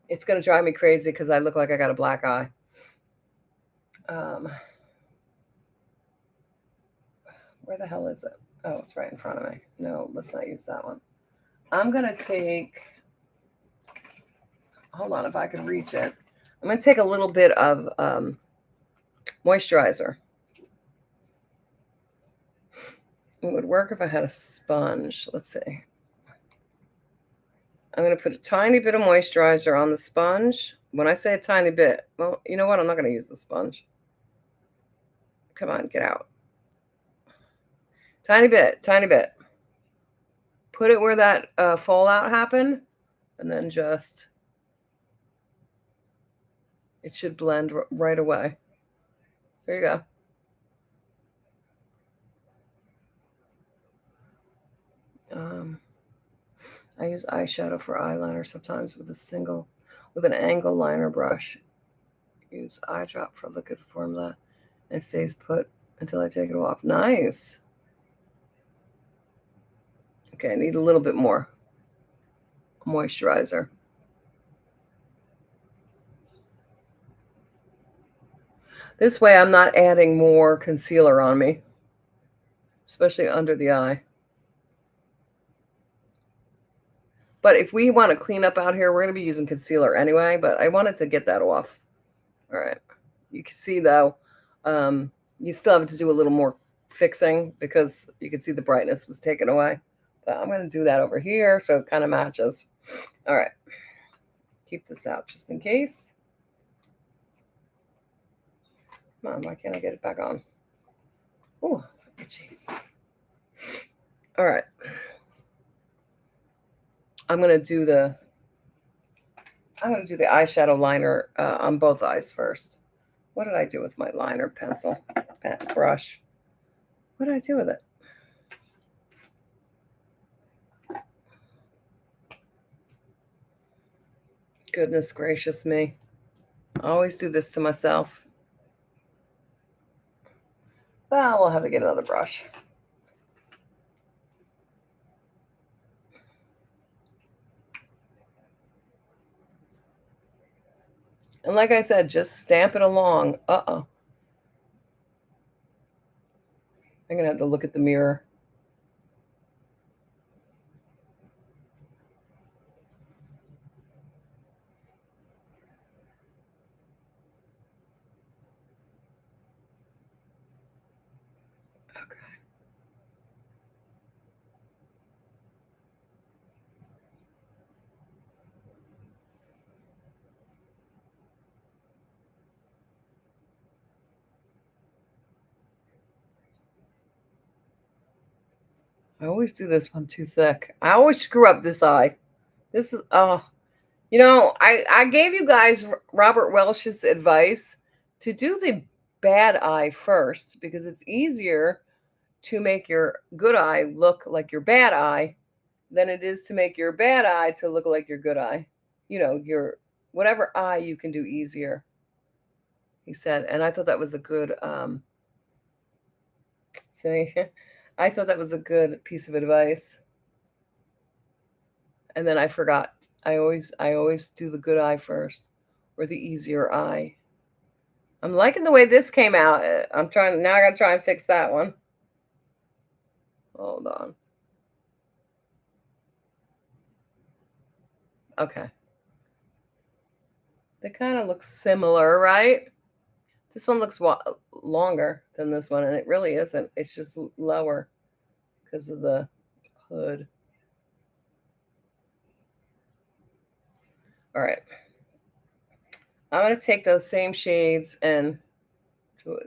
It's gonna drive me crazy because I look like I got a black eye. Where the hell is it? Oh, it's right in front of me. No, let's not use that one. I'm gonna take, hold on, if I can reach it. I'm gonna take a little bit of moisturizer. It would work if I had a sponge. Let's see. I'm going to put a tiny bit of moisturizer on the sponge. When I say a tiny bit, well, you know what? I'm not going to use the sponge. Come on, get out. Tiny bit, tiny bit. Put it where that fallout happened, and then just, it should blend right away. There you go. I use eyeshadow for eyeliner sometimes with an angle liner brush. Use eye drop for liquid formula and stays put until I take it off. Nice. Okay, I need a little bit more moisturizer. This way I'm not adding more concealer on me, especially under the eye. But if we want to clean up out here, we're going to be using concealer anyway, but I wanted to get that off. All right. You can see, though, you still have to do a little more fixing because you can see the brightness was taken away. But I'm going to do that over here so it kind of matches. All right. Keep this out just in case. Come on, why can't I get it back on? Oh, itchy. All right. I'm going to do the eyeshadow liner on both eyes first. What did I do with my liner pencil brush? What did I do with it? Goodness gracious me. I always do this to myself. Well, we'll have to get another brush. And like I said, just stamp it along. Uh-oh. I'm going to have to look at the mirror. Okay. I always do this one too thick. I always screw up this eye. This is, oh, you know, I gave you guys Robert Welch's advice to do the bad eye first because it's easier to make your good eye look like your bad eye than it is to make your bad eye to look like your good eye. You know, your whatever eye you can do easier. he said. And I thought that was a good, see, I thought that was a good piece of advice. And then I forgot. I always do the good eye first, or the easier eye. I'm liking the way this came out. I'm trying now. I gotta try and fix that one. Hold on. Okay. They kind of look similar, right? This one looks longer than this one, and it really isn't. It's just lower because of the hood. All right. I'm going to take those same shades and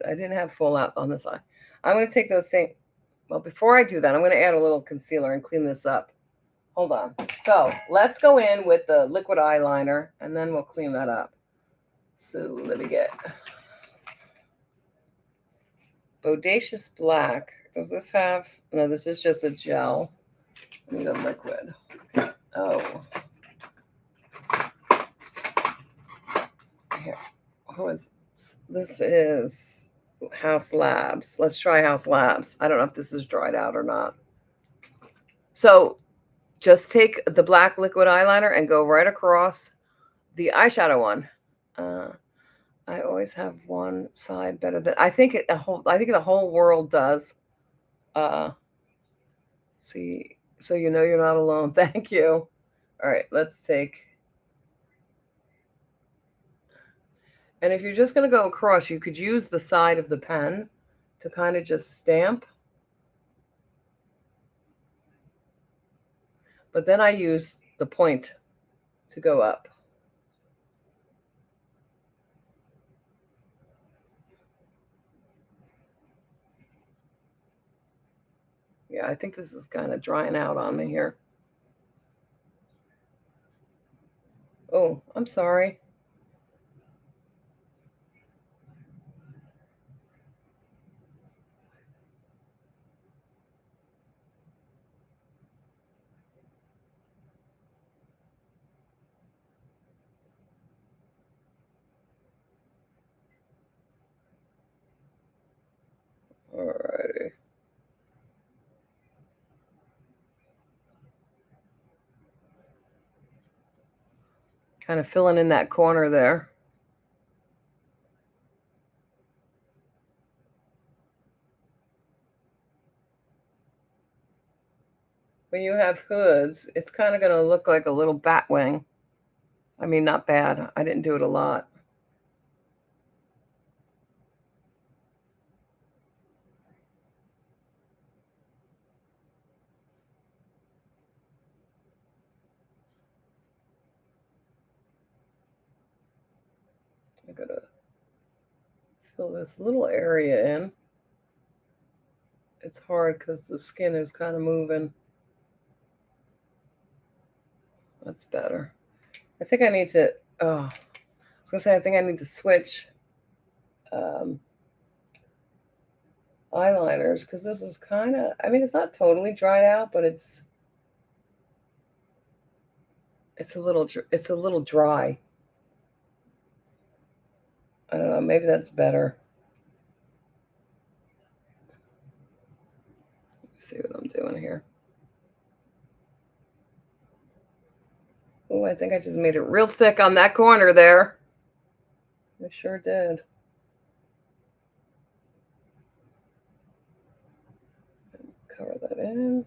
I didn't have full out on this eye. I'm going to take those same, well, before I do that, I'm going to add a little concealer and clean this up. Hold on. So let's go in with the liquid eyeliner and then we'll clean that up. So let me get Bodacious Black. Does this have, no, this is just a gel. I need a liquid. Oh. Here. Who is this? This is House Labs. Let's try House Labs. I don't know if this is dried out or not. So just take the black liquid eyeliner and go right across the eyeshadow one. I always have one side better than I think the whole world does. See, so you know you're not alone. Thank you. All right, let's take. And if you're just going to go across, you could use the side of the pen to kind of just stamp. But then I use the point to go up. Yeah, I think this is kind of drying out on me here. Oh, I'm sorry. Alrighty. Kind of filling in that corner there. When you have hoods, it's kind of going to look like a little bat wing. I mean, not bad. I didn't do it a lot. I gotta fill this little area in. It's hard because the skin is kind of moving. That's better. I think I need to, oh, I was gonna say, I think I need to switch eyeliners because this is kind of, I mean, it's not totally dried out, but it's a little dry. I don't know, maybe that's better. Let's see what I'm doing here. Oh, I think I just made it real thick on that corner there. I sure did. Cover that in.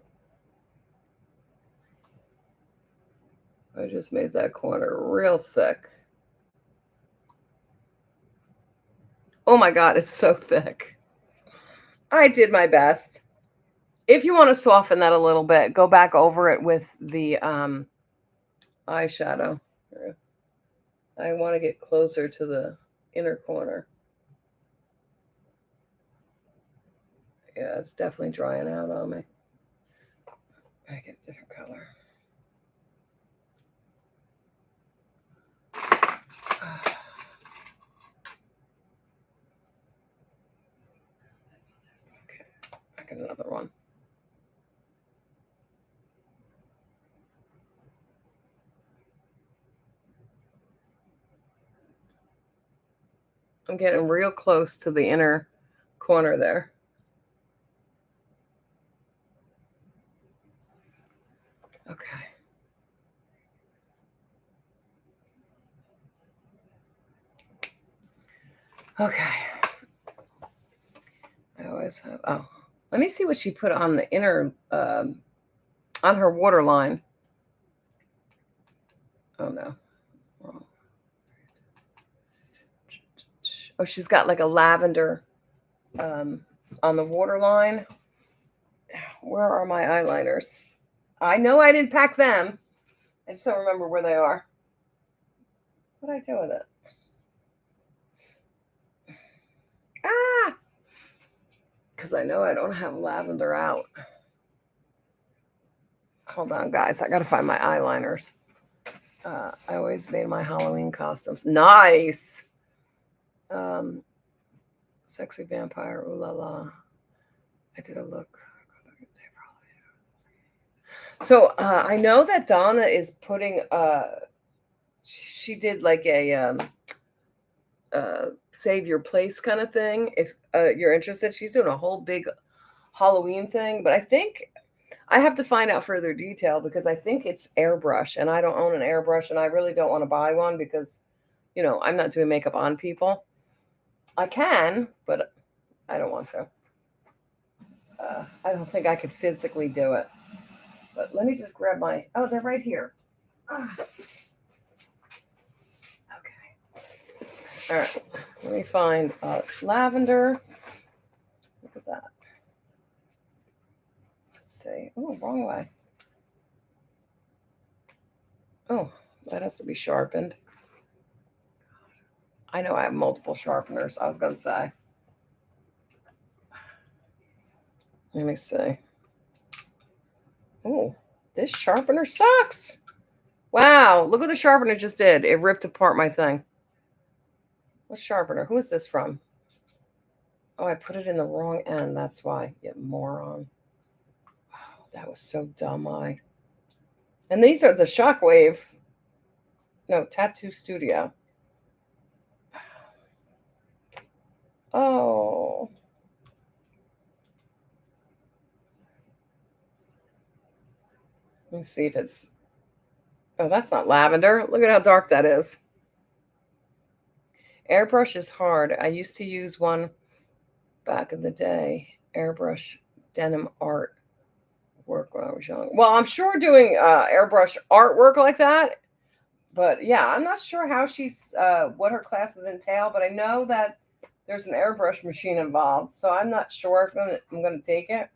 I just made that corner real thick. Oh my God, it's so thick. I did my best. If you want to soften that a little bit, go back over it with the eyeshadow. I want to get closer to the inner corner. Yeah, it's definitely drying out on me. I get a different color. Okay, I got another one. I'm getting real close to the inner corner there. Okay. Okay. I always have, oh, let me see what she put on the inner, on her waterline. Oh no. Oh, she's got like a lavender on the waterline. Where are my eyeliners? I know I didn't pack them. I just don't remember where they are. What did I do with it? Ah! Because I know I don't have lavender out. Hold on, guys. I got to find my eyeliners. I always made my Halloween costumes. Nice! Sexy vampire, ooh la la. I did a look. So I know that Donna is putting, she did like a save your place kind of thing. If you're interested, she's doing a whole big Halloween thing. But I think I have to find out further detail because I think it's airbrush and I don't own an airbrush and I really don't want to buy one because, you know, I'm not doing makeup on people. I can, but I don't want to. I don't think I could physically do it. But let me just grab my, oh, they're right here. Okay. All right. Let me find lavender. Look at that. Let's see. Oh, wrong way. Oh, that has to be sharpened. I know I have multiple sharpeners. I was going to say. Let me see. Oh, this sharpener sucks. Wow, look what the sharpener just did. It ripped apart my thing. What sharpener? Who is this from? Oh, I put it in the wrong end. That's why. You moron. Oh, that was so dumb. And these are the Shockwave. No, Tattoo Studio. Oh. Let me see if it's. Oh, that's not lavender. Look at how dark that is. Airbrush is hard. I used to use one back in the day. Airbrush denim art work when I was young. Well, I'm sure doing airbrush artwork like that. But yeah, I'm not sure how she's what her classes entail, but I know that there's an airbrush machine involved. So I'm not sure if I'm gonna take it.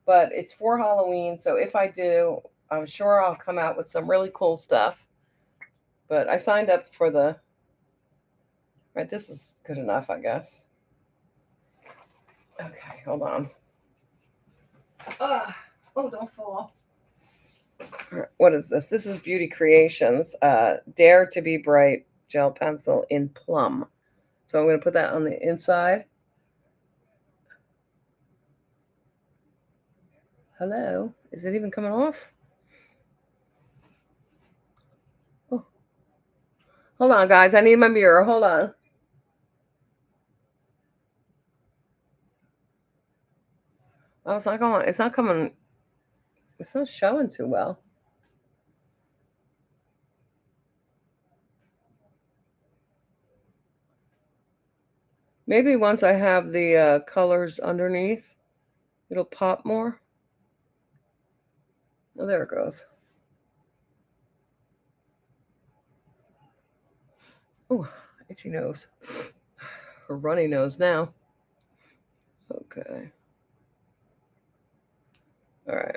But it's for Halloween, so if I do, I'm sure I'll come out with some really cool stuff. But I signed up for the right. This is good enough, I guess. Okay, hold on. Oh, don't fall. What is this? This is Beauty Creations. Dare to be Bright gel pencil in plum. So I'm going to put that on the inside. Hello? Is it even coming off? Oh. Hold on, guys. I need my mirror. Hold on. Oh, it's not going. It's not coming. It's not showing too well. Maybe once I have the colors underneath, it'll pop more. Oh, there it goes. Oh, itchy nose. Or runny nose now. Okay. All right.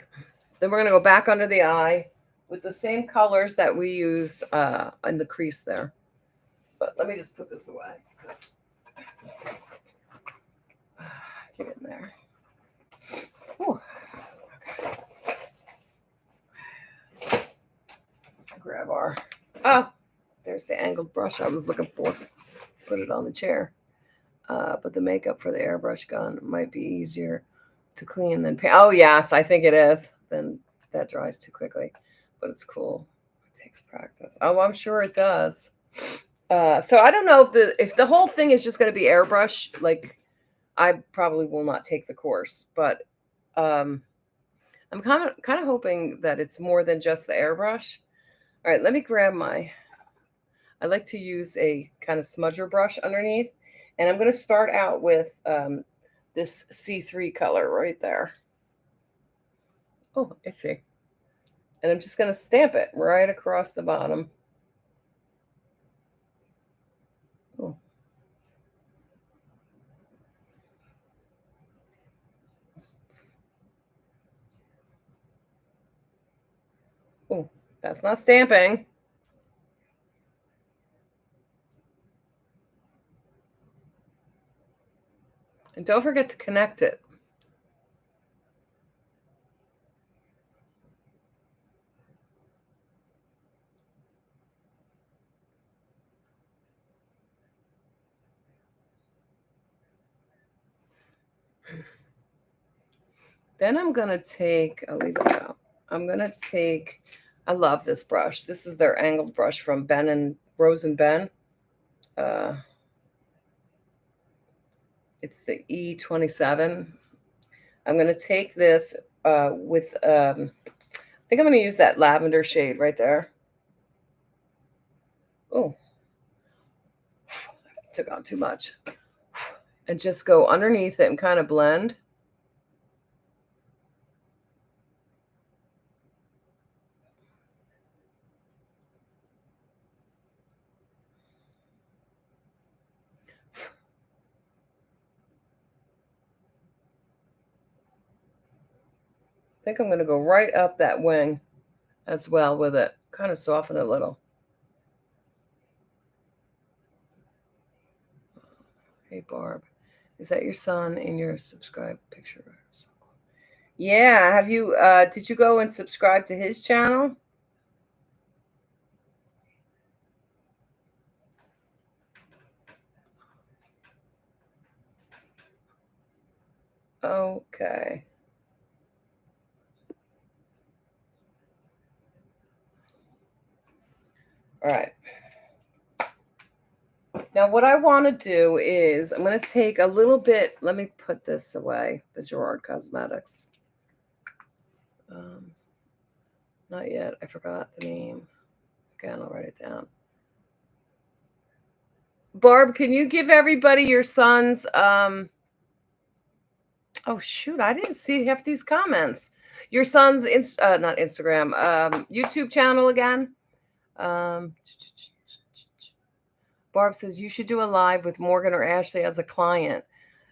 Then we're going to go back under the eye with the same colors that we used in the crease there. But let me just put this away. Get in there. Whew. Okay. Grab our, oh, there's the angled brush I was looking for. Put it on the chair. But the makeup for the airbrush gun might be easier to clean than paint. Oh, yes, I think it is. Then that dries too quickly. But it's cool. It takes practice. Oh, I'm sure it does. So I don't know if the whole thing is just going to be airbrush. Like, I probably will not take the course, but um, I'm kind of hoping that it's more than just the airbrush. All right, let me grab my. I like to use a kind of smudger brush underneath, and I'm going to start out with this C3 color right there. Oh, itchy. And I'm just going to stamp it right across the bottom. Oh. Oh, that's not stamping. And don't forget to connect it. Then I'm going to take, I'll leave it out. I'm going to take, I love this brush. This is their angled brush from Ben and Rose and Ben. It's the E27. I'm going to take this with, I think I'm going to use that lavender shade right there. Oh, took on too much. And just go underneath it and kind of blend. I think I'm going to go right up that wing as well with it. Kind of soften it a little. Hey, Barb, is that your son in your subscribe picture? Yeah, have you, did you go and subscribe to his channel? Okay. All right. Now, what I want to do is I'm going to take a little bit. Let me put this away, the Gerard Cosmetics. Not yet. I forgot the name. Again, I'll write it down. Barb, can you give everybody your son's oh shoot, I didn't see half these comments. Your son's not Instagram, YouTube channel again. Barb says you should do a live with Morgan or Ashley as a client.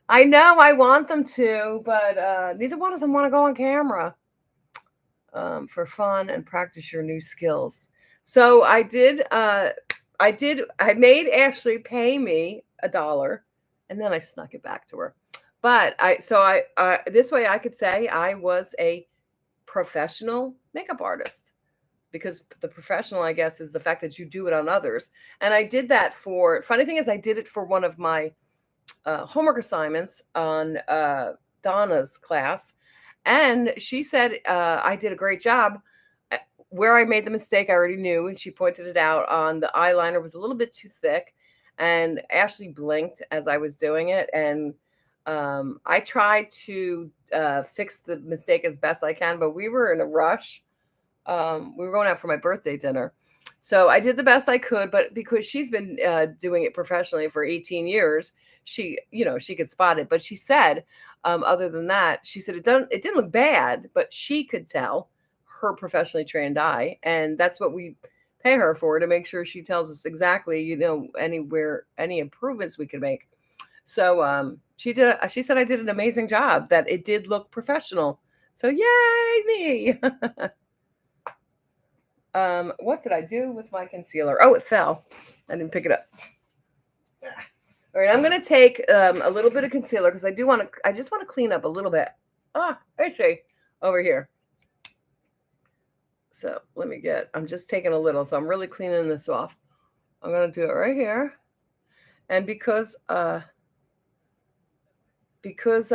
I know I want them to, but neither one of them want to go on camera for fun and practice your new skills. So I made Ashley pay me $1, and then I snuck it back to her. But this way I could say I was a professional makeup artist, because the professional, I guess, is the fact that you do it on others. And I did that for, funny thing is, I did it for one of my homework assignments on Donna's class. And she said I did a great job. Where I made the mistake, I already knew, and she pointed it out. On the eyeliner was a little bit too thick, and Ashley blinked as I was doing it. And I tried to fix the mistake as best I can, but we were in a rush. We were going out for my birthday dinner. So I did the best I could, but because she's been doing it professionally for 18 years, she could spot it. But she said, other than that, she said it didn't look bad, but she could tell, her professionally trained eye, and that's what we pay her for, to make sure she tells us exactly, any improvements we could make. So she said I did an amazing job, that it did look professional. So yay me. What did I do with my concealer? Oh, it fell. I didn't pick it up. All right, I'm gonna take a little bit of concealer, because I just want to clean up a little bit. I see over here. So I'm just taking a little, so I'm really cleaning this off. I'm gonna do it right here. And because I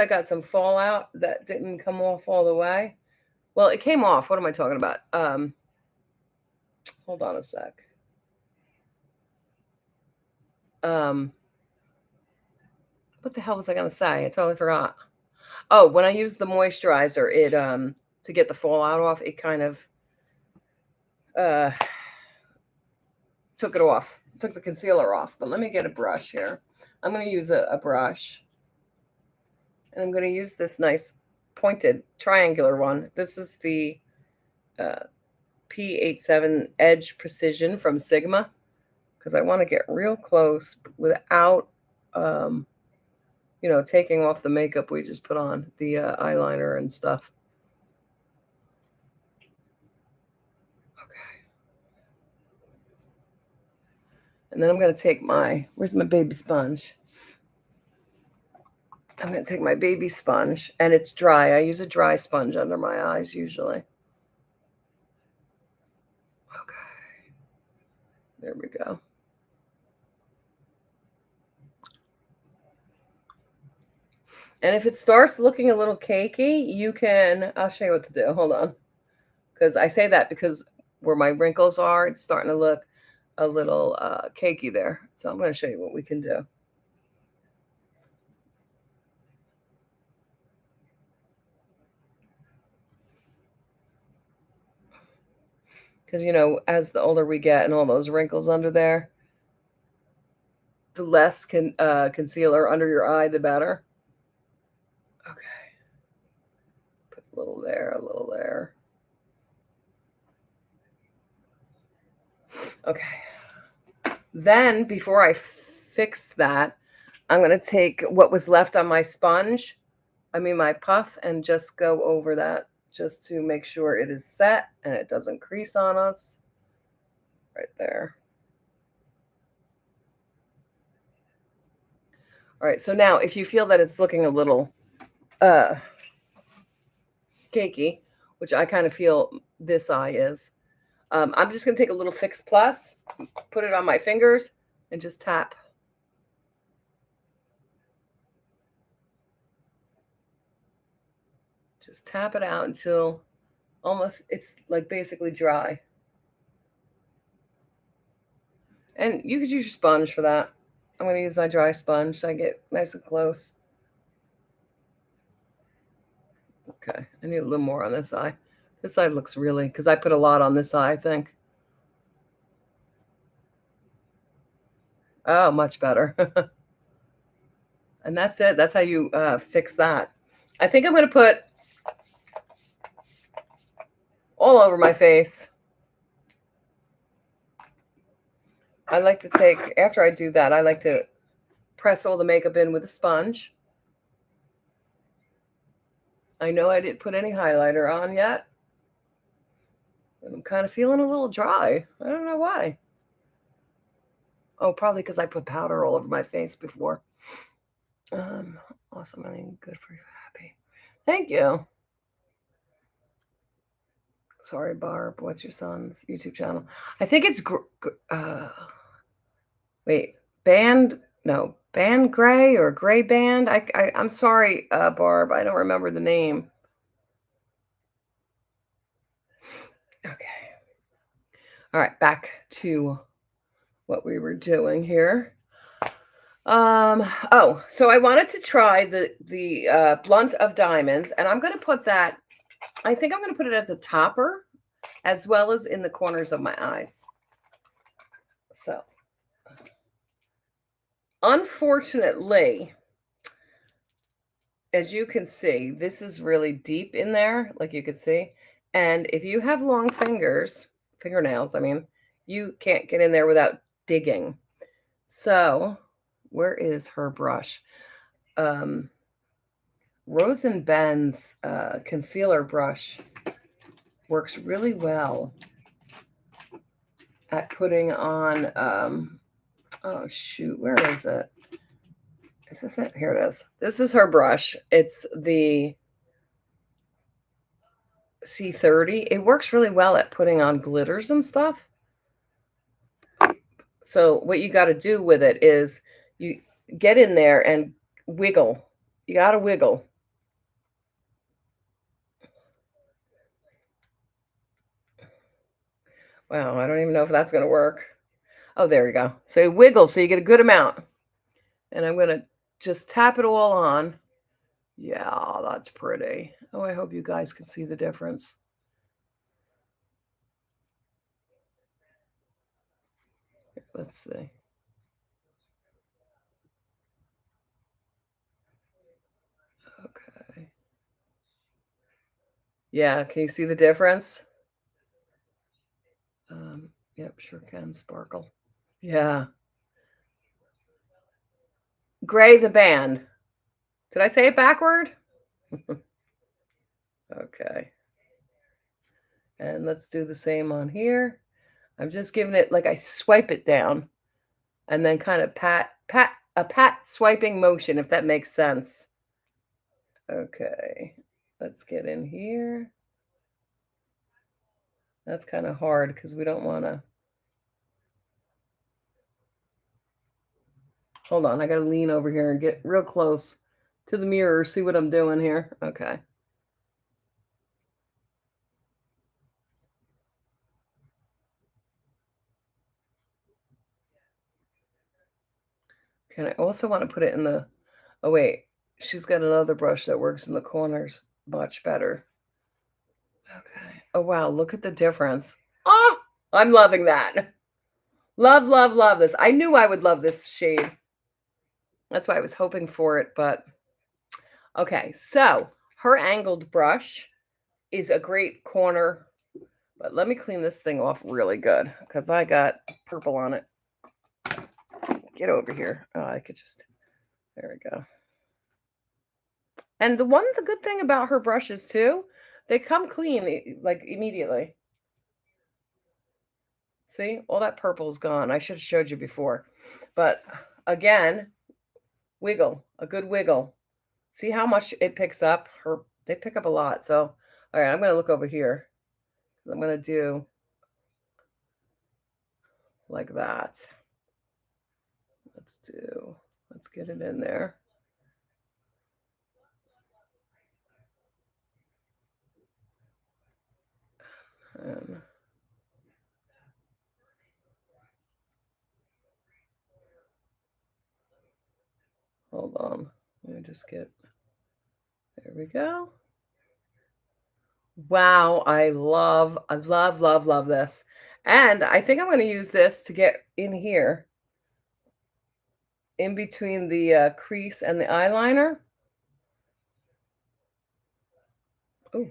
got some fallout that didn't come off all the way. Well, it came off. What am I talking about? Hold on a sec. Um, what the hell was I gonna say? I totally forgot. Oh, when I use the moisturizer, it to get the fallout off, it kind of uh took it off, took the concealer off. But let me get a brush here. I'm gonna use a brush, and I'm gonna use this nice pointed triangular one. This is the uh, P87 Edge Precision from Sigma because I want to get real close without, um, taking off the makeup we just put on, the eyeliner and stuff. Okay. And then I'm going to take where's my baby sponge? I'm going to take my baby sponge, and it's dry. I use a dry sponge under my eyes usually. Okay. There we go. And if it starts looking a little cakey, I'll show you what to do. Hold on. Because I say that because where my wrinkles are, it's starting to look a little cakey there. So I'm going to show you what we can do. Because, as the older we get and all those wrinkles under there, the less concealer under your eye, the better. Okay. Put a little there, a little there. Okay. Then, before I fix that, I'm going to take what was left on my my puff, and just go over that just to make sure it is set and it doesn't crease on us. Right there. All right, so now if you feel that it's looking a little cakey, which I kind of feel this eye is, I'm just going to take a little Fix Plus, put it on my fingers, and just tap. Just tap it out until it's like basically dry. And you could use your sponge for that. I'm going to use my dry sponge so I get nice and close. Okay, I need a little more on this eye. This side looks really, because I put a lot on this eye, I think. Oh, much better. And that's it. That's how you fix that. I think I'm going to put all over my face. I like to after I do that, I like to press all the makeup in with a sponge. I know I didn't put any highlighter on yet. I'm kind of feeling a little dry. I don't know why. Oh, probably because I put powder all over my face before. Awesome. I mean, good for you. Happy. Thank you. Sorry, Barb. What's your son's YouTube channel? I think it's wait, Band Gray or Gray Band. I'm sorry, Barb. I don't remember the name. Okay. All right, back to what we were doing here. So I wanted to try the Blunt of Diamonds, and I'm going to put that. I think I'm going to put it as a topper, as well as in the corners of my eyes. So, unfortunately, as you can see, this is really deep in there, like you can see. And if you have long fingernails, you can't get in there without digging. So, where is her brush? Rose and Ben's concealer brush works really well at putting on, oh shoot, where is it? Is this it? Here it is. This is her brush. It's the C30. It works really well at putting on glitters and stuff. So what you got to do with it is you get in there and wiggle. You got to wiggle. Wow, I don't even know if that's going to work. Oh, there we go. So you wiggle so you get a good amount. And I'm going to just tap it all on. Yeah, that's pretty. Oh, I hope you guys can see the difference. Let's see. Okay. Yeah, can you see the difference? Yep, sure can sparkle. Yeah. Gray the band. Did I say it backward? Okay. And let's do the same on here. I'm just giving it like I swipe it down and then kind of pat swiping motion, if that makes sense. Okay. Let's get in here. That's kind of hard because we don't want to. Hold on, I got to lean over here and get real close to the mirror, see what I'm doing here. Okay. And I also want to put it in the, oh wait, she's got another brush that works in the corners much better. Okay. Oh wow, look at the difference. Oh, I'm loving that. Love, love, love this. I knew I would love this shade. That's why I was hoping for it, but okay. So her angled brush is a great corner, but let me clean this thing off really good because I got purple on it. Get over here. Oh, I could just, there we go. And the good thing about her brushes too, they come clean like immediately. See, all that purple is gone. I should have showed you before. But again, wiggle, a good wiggle. See how much it picks up? They pick up a lot. So, all right, I'm going to look over here. I'm going to do like that. Let's get it in there. And hold on. Let me just get, there we go. Wow, I love, love, love this. And I think I'm going to use this to get in here, in between the crease and the eyeliner. Oh,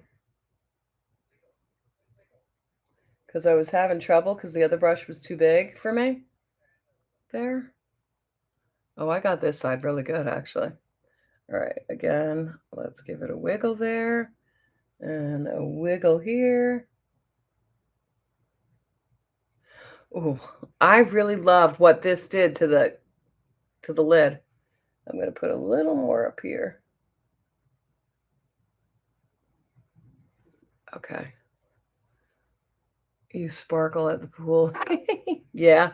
because I was having trouble because the other brush was too big for me. There. Oh, I got this side really good, actually. All right, again, let's give it a wiggle there and a wiggle here. Oh, I really love what this did to the lid. I'm going to put a little more up here. Okay. You sparkle at the pool. Yeah.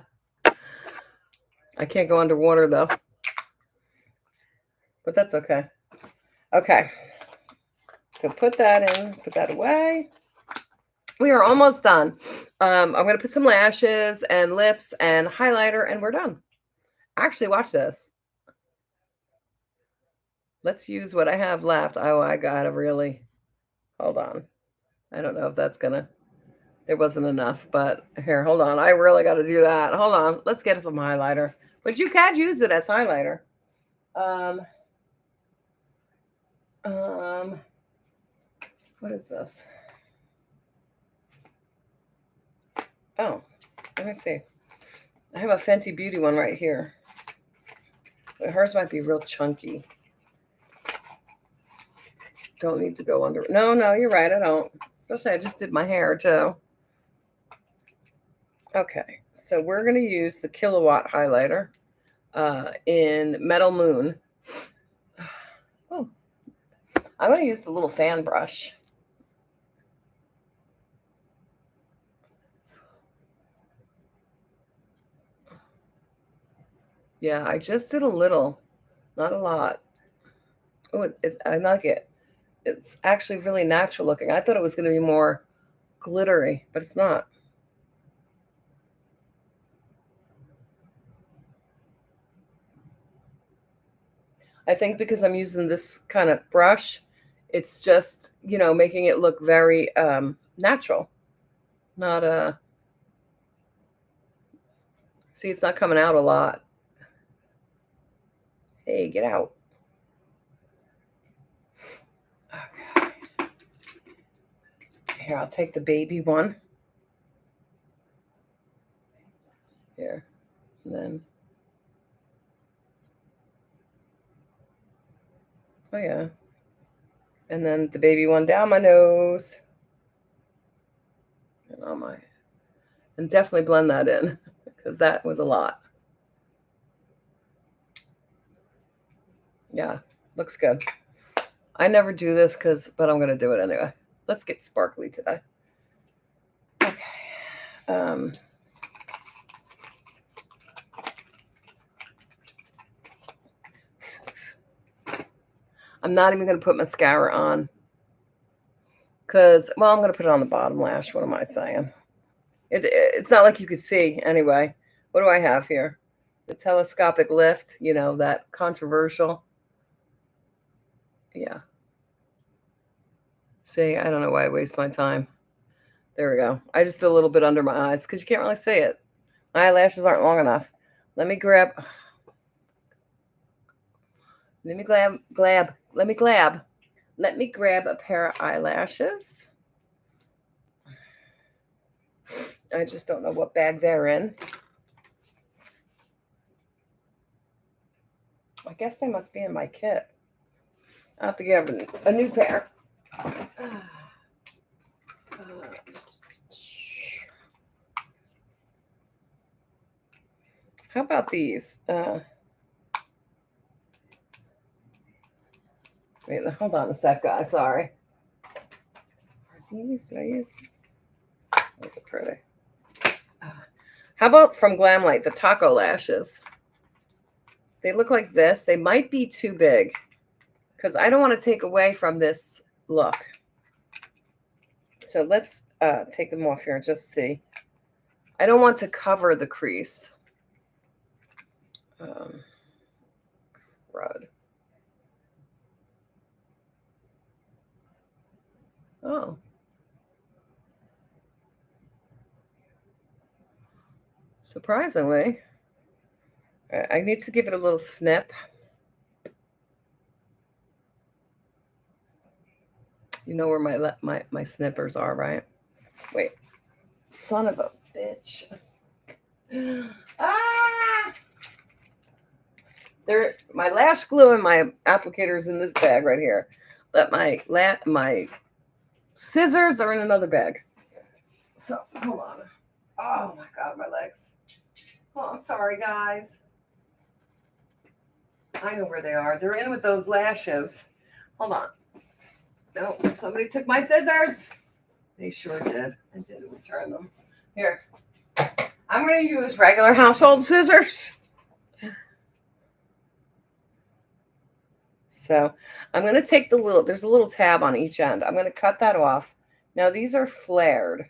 I can't go underwater though. But that's okay. Okay. So put that in, put that away. We are almost done. I'm going to put some lashes and lips and highlighter and we're done. Actually, watch this. Let's use what I have left. Oh, I got to really, hold on. I don't know if that's going to, there wasn't enough, but here, hold on. I really got to do that. Hold on. Let's get some highlighter. But you can use it as highlighter. What is this? Oh, let me see. I have a Fenty Beauty one right here. But hers might be real chunky. Don't need to go under. No, you're right. I don't. Especially I just did my hair too. Okay, so we're going to use the Kilowatt highlighter in Metal Moon. Oh, I'm going to use the little fan brush. Yeah, I just did a little, not a lot. Oh, I like it. It's actually really natural looking. I thought it was going to be more glittery, but it's not. I think because I'm using this kind of brush, it's just, making it look very natural. Not see, it's not coming out a lot. Hey, get out. Okay. Here, I'll take the baby one. Here, and then, oh yeah. And then the baby one down my nose. And on my, and definitely blend that in because that was a lot. Yeah, looks good. I never do this but I'm going to do it anyway. Let's get sparkly today. Okay. I'm not even going to put mascara on because, well, I'm going to put it on the bottom lash. What am I saying? It's not like you could see anyway. What do I have here? The telescopic lift, that controversial. Yeah. See, I don't know why I waste my time. There we go. I just did a little bit under my eyes because you can't really see it. My eyelashes aren't long enough. Let me grab a pair of eyelashes. I just don't know what bag they're in. I guess they must be in my kit. I'll have to get a new pair. How about these? Wait, hold on a sec, guys. Sorry. Did I use these? Those are pretty. How about from Glamlight, the taco lashes? They look like this. They might be too big because I don't want to take away from this look. So let's take them off here and just see. I don't want to cover the crease. Rod. Oh. Surprisingly, I need to give it a little snip. You know where my snippers are, right? Wait. Son of a bitch. Ah! My lash glue and my applicators in this bag right here. But my scissors are in another bag. So hold on. Oh my god, my legs. Oh, I'm sorry, guys. I know where they are. They're in with those lashes. Hold on. No, somebody took my scissors. They sure did. I didn't return them. Here. I'm going to use regular household scissors. So I'm going to take there's a little tab on each end. I'm going to cut that off. Now these are flared.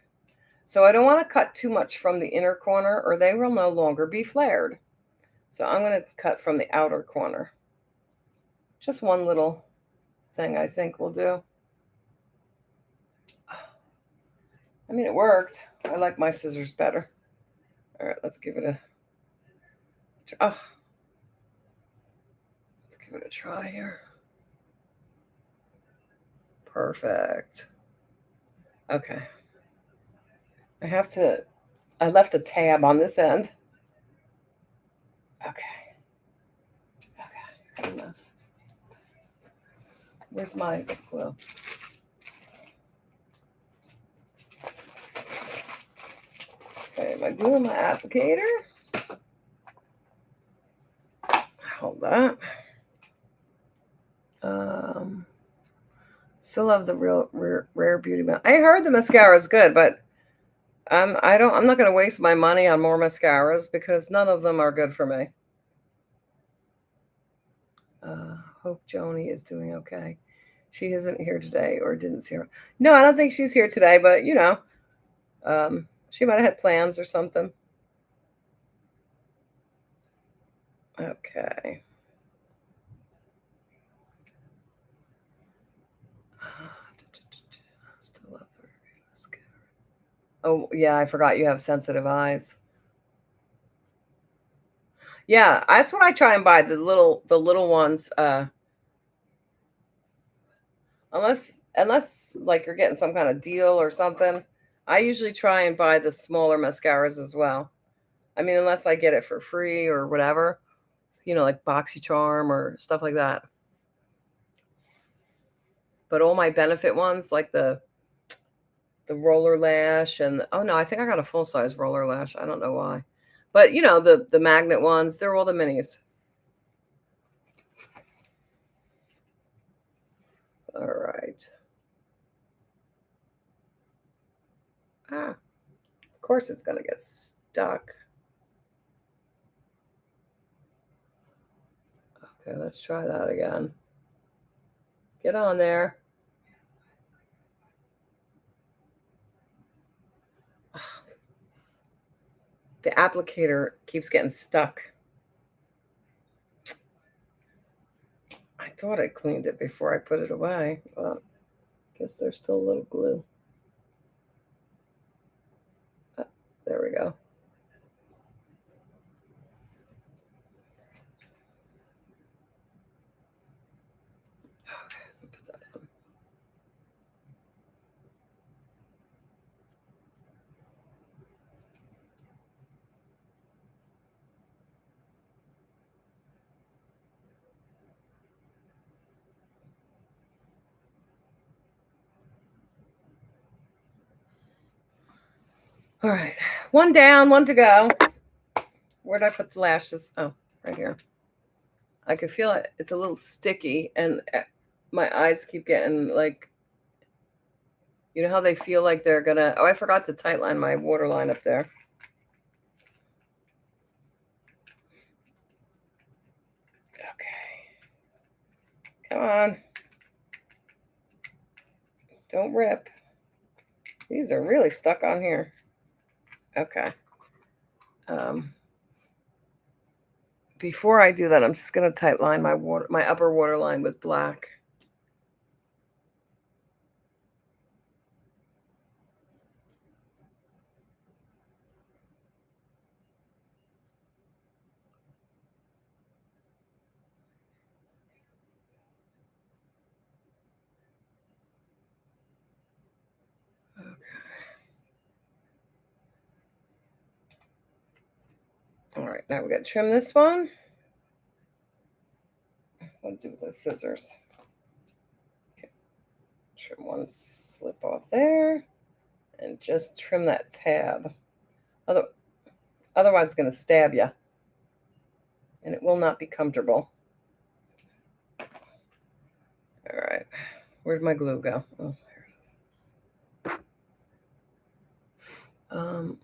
So I don't want to cut too much from the inner corner or they will no longer be flared. So I'm going to cut from the outer corner. Just one little thing I think will do. I mean, it worked. I like my scissors better. All right, let's give it a try here. Perfect. Okay. I left a tab on this end. Okay. Good enough. Where's my glue? Okay, am I doing my applicator? Hold that. Still love the real rare beauty. I heard the mascara is good, but I'm not going to waste my money on more mascaras because none of them are good for me. Hope Joni is doing okay. She isn't here today or didn't see her. No, I don't think she's here today, but she might have had plans or something. Okay. Oh, yeah, I forgot you have sensitive eyes. Yeah, that's what I try and buy, the little ones, unless, like, you're getting some kinda deal or something, I usually try and buy the smaller mascaras as well. I mean, unless I get it for free or whatever, like BoxyCharm or stuff like that. But all my Benefit ones, like the roller lash and oh, no, I think I got a full-size roller lash, I don't know why. But, the magnet ones, they're all the minis. Alright. Ah, of course it's gonna get stuck. Okay, let's try that again. Get on there. The applicator keeps getting stuck. I thought I cleaned it before I put it away. Well, guess there's still a little glue. Ah, there we go. Okay, put that in. All right, one down, one to go. Where'd I put the lashes? Oh, right here. I can feel it. It's a little sticky, and my eyes keep getting like, how they feel like they're gonna. Oh, I forgot to tightline my waterline up there. Okay. Come on. Don't rip. These are really stuck on here. Okay. Um, Before I do that, I'm just gonna tightline my upper waterline with black. All right, now we got to trim this one. What to do with those scissors? Okay. Trim one slip off there, and just trim that tab. Otherwise, it's going to stab you, and it will not be comfortable. All right, where'd my glue go? Oh, there it is. I don't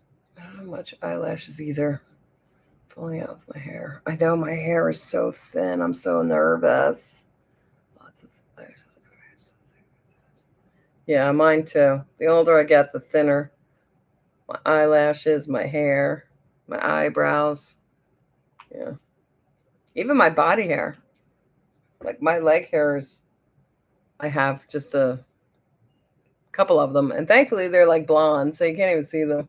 have much eyelashes either. Pulling out with my hair. I know my hair is so thin. I'm so nervous. Lots of eyelashes. Yeah, mine too. The older I get, the thinner my eyelashes, my hair, my eyebrows. Yeah. Even my body hair. Like my leg hairs, I have just a couple of them. And thankfully, they're like blonde, so you can't even see them.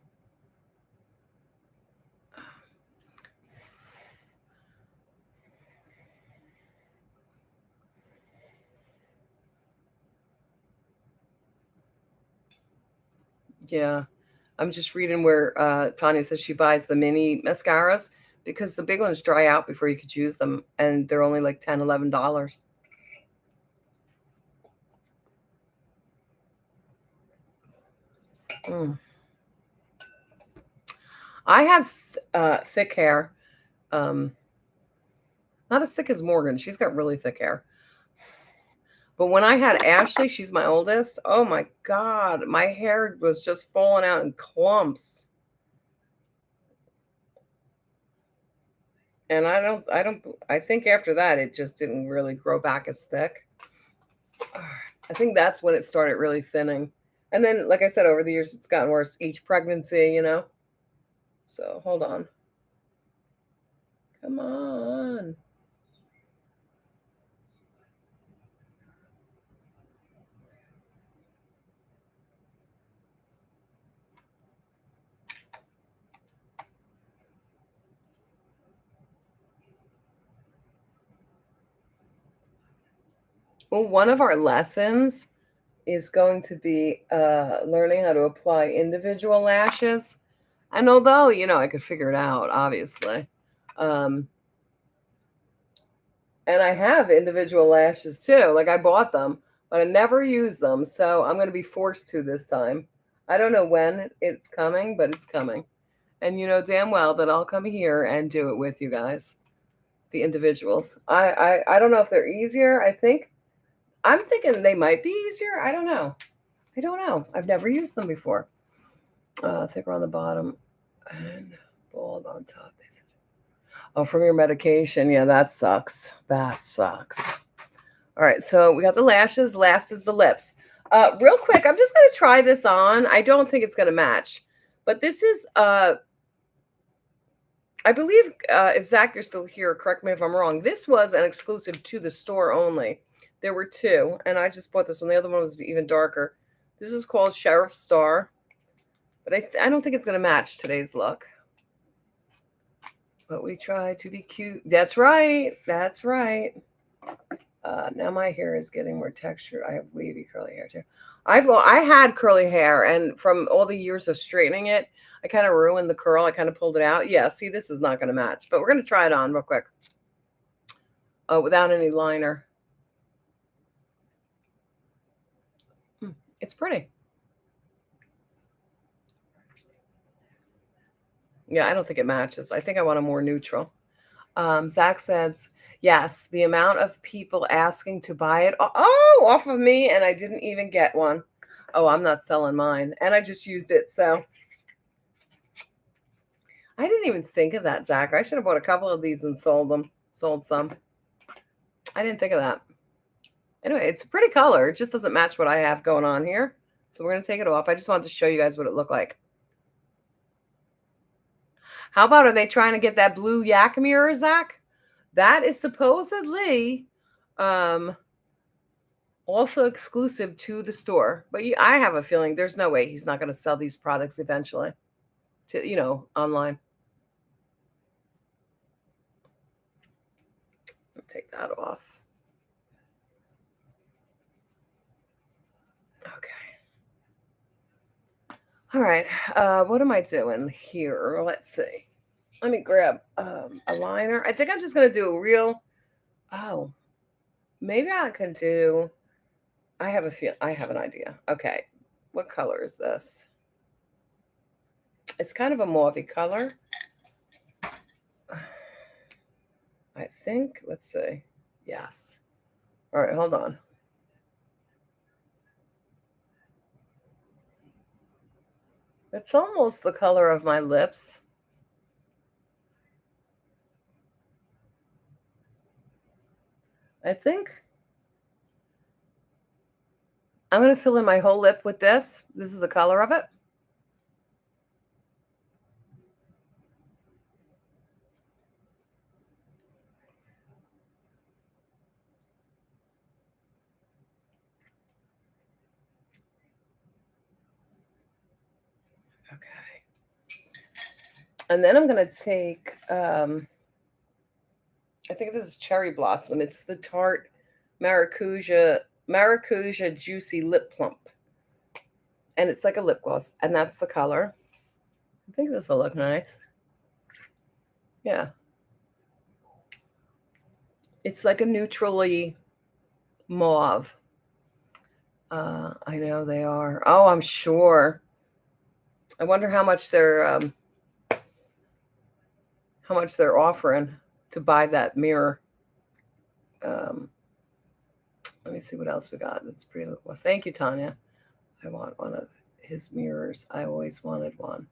Yeah. I'm just reading where Tanya says she buys the mini mascaras because the big ones dry out before you could use them. And they're only like $10, $11. Mm. I have thick hair. Um, Not as thick as Morgan. She's got really thick hair. But when I had Ashley, she's my oldest. Oh my God, my hair was just falling out in clumps. And I think after that, it just didn't really grow back as thick. I think that's when it started really thinning. And then, like I said, over the years, it's gotten worse each pregnancy. So hold on. Come on. Well, one of our lessons is going to be learning how to apply individual lashes. And although, I could figure it out, obviously. Um, and I have individual lashes too. Like I bought them, but I never use them. So I'm going to be forced to this time. I don't know when it's coming, but it's coming. And you know damn well that I'll come here and do it with you guys, the individuals. I don't know if they're easier. I'm thinking they might be easier. I don't know. I don't know. I've never used them before. Thicker on the bottom and bold on top. Oh, from your medication. Yeah, that sucks. That sucks. All right, so we got the lashes. Last is the lips. Real quick, I'm just going to try this on. I don't think it's going to match. But this is, I believe, if Zach, you're still here, correct me if I'm wrong. This was an exclusive to the store only. There were two, and I just bought this one. The other one was even darker. This is called Sheriff Star. But I don't think it's going to match today's look. But we try to be cute. That's right. That's right. Now my hair is getting more textured. I have wavy curly hair too. I had curly hair, and from all the years of straightening it, I kind of ruined the curl. I kind of pulled it out. Yeah, see, this is not going to match, but we're going to try it on real quick. Oh, without any liner. It's pretty. Yeah, I don't think it matches. I think I want a more neutral. Zach says, yes, the amount of people asking to buy it off of me, and I didn't even get one. Oh, I'm not selling mine. And I just used it, so I didn't even think of that, Zach. I should have bought a couple of these and sold some. I didn't think of that. Anyway, it's a pretty color. It just doesn't match what I have going on here. So we're going to take it off. I just wanted to show you guys what it looked like. How about, are they trying to get that blue yak mirror, Zach? That is supposedly also exclusive to the store. But I have a feeling there's no way he's not going to sell these products eventually to, online. Take that off. Okay. All right. What am I doing here? Let's see. Let me grab a liner. I think I'm just going to do a real, maybe I can do, I have an idea. Okay. What color is this? It's kind of a mauvey color. I think, let's see. Yes. All right, hold on. It's almost the color of my lips. I think I'm going to fill in my whole lip with this. This is the color of it. Okay. And then I'm going to take, I think this is Cherry Blossom. It's the Tarte Maracuja Juicy Lip Plump. And it's like a lip gloss. And that's the color. I think this will look nice. Yeah. It's like a neutrally mauve. I know they are. Oh, I'm sure. I wonder how much they're offering to buy that mirror. Let me see what else we got. That's pretty lip gloss. Thank you, Tanya. I want one of his mirrors. I always wanted one.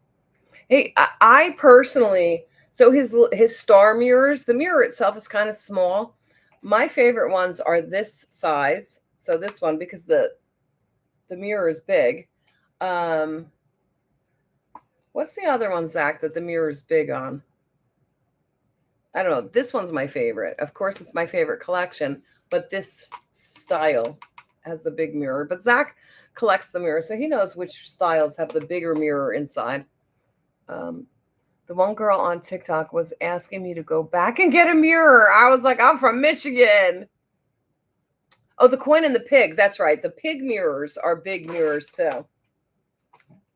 Hey, I personally, so his star mirrors, the mirror itself is kind of small. My favorite ones are this size. So this one, because the mirror is big. What's the other one, Zach, that the mirror is big on? I don't know. This one's my favorite. Of course, it's my favorite collection, but this style has the big mirror. But Zach collects the mirror, so he knows which styles have the bigger mirror inside. The one girl on TikTok was asking me to go back and get a mirror. I was like, I'm from Michigan. Oh, the coin and the pig. That's right. The pig mirrors are big mirrors too.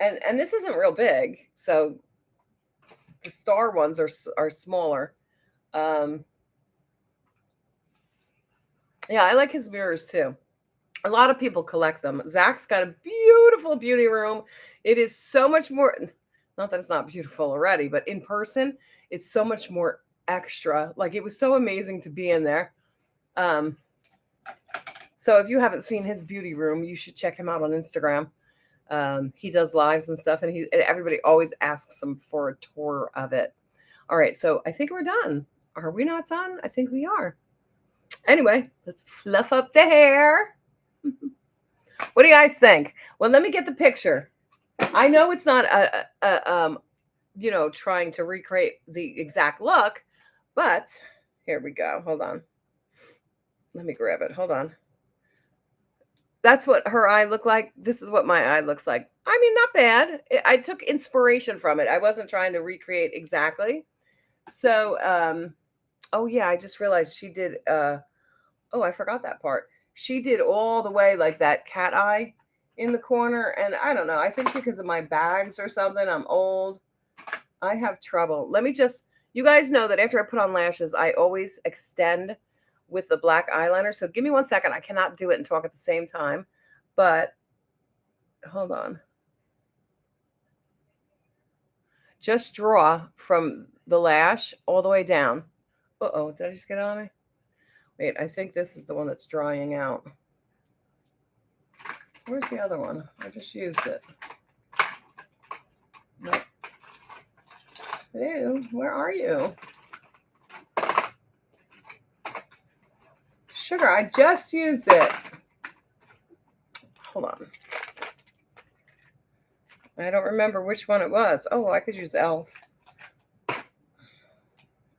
And this isn't real big, so the star ones are smaller. Um, yeah, I like his mirrors too. A lot of people collect them. Zach's got a beautiful beauty room. It is so much more, not that it's not beautiful already, but in person, it's so much more extra. Like, it was so amazing to be in there. Um, so if you haven't seen his beauty room, you should check him out on Instagram. He does lives and stuff, and everybody always asks him for a tour of it. All right, so I think we're done. Are we not done? I think we are. Anyway, let's fluff up the hair. What do you guys think? Well, let me get the picture. I know it's not trying to recreate the exact look, but here we go. Hold on. Let me grab it. Hold on. That's what her eye looked like. This is what my eye looks like. I mean, not bad. I took inspiration from it. I wasn't trying to recreate exactly. So, oh yeah, I just realized she did. Oh, I forgot that part. She did all the way like that cat eye in the corner, and I don't know. I think because of my bags or something, I'm old. I have trouble. Let me just. You guys know that after I put on lashes, I always extend with the black eyeliner. So give me 1 second. I cannot do it and talk at the same time. But hold on. Just draw from the lash all the way down. Uh-oh, did I just get it on me? Wait, I think this is the one that's drying out. Where's the other one? I just used it. Nope. Ew, where are you? Sugar, I just used it. Hold on. I don't remember which one it was. Oh, I could use e.l.f.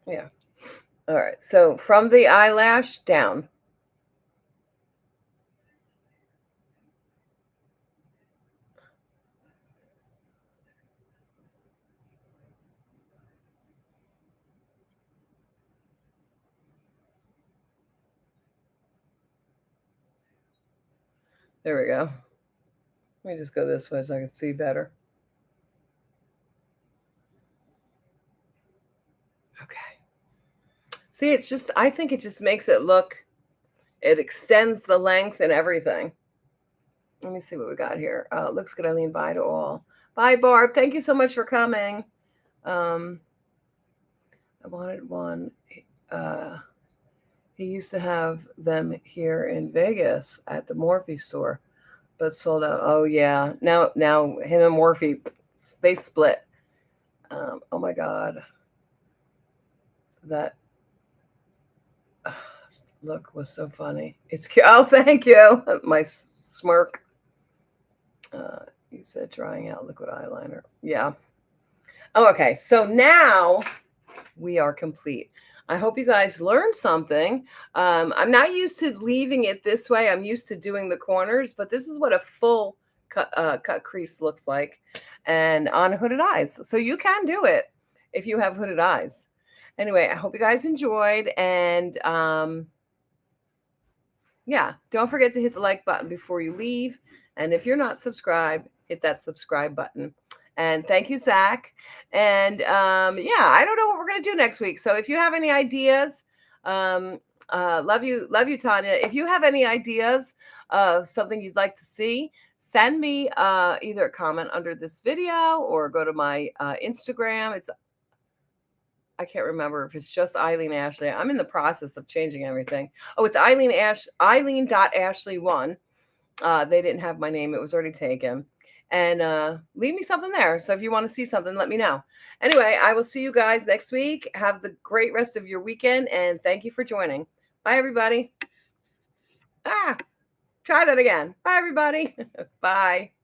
Yeah. All right. So from the eyelash down. There we go. Let me just go this way so I can see better. Okay. See, it's just, I think it just makes it look, it extends the length and everything. Let me see what we got here. Looks good, Eileen. Bye to all. Bye, Barb. Thank you so much for coming. I wanted one. He used to have them here in Vegas at the Morphe store, but sold out. Oh yeah, now him and Morphe, they split. Oh my God, that look was so funny. It's cute. Oh, thank you. My smirk. You said drying out liquid eyeliner. Yeah. Oh, okay. So now we are complete. I hope you guys learned something. I'm not used to leaving it this way. I'm used to doing the corners, but this is what a full cut crease looks like, and on hooded eyes. So you can do it if you have hooded eyes. Anyway, I hope you guys enjoyed, and yeah, don't forget to hit the like button before you leave. And if you're not subscribed, hit that subscribe button. And thank you, Zach. And yeah, I don't know what we're going to do next week. So if you have any ideas, love you, Tanya. If you have any ideas of something you'd like to see, send me either a comment under this video or go to my Instagram. I can't remember if it's just Eileen Ashley. I'm in the process of changing everything. Oh, it's Eileen.Ashley1. They didn't have my name. It was already taken. And leave me something there. So if you want to see something, let me know. Anyway, I will see you guys next week. Have the great rest of your weekend. And thank you for joining. Bye, everybody. Try that again. Bye, everybody. Bye.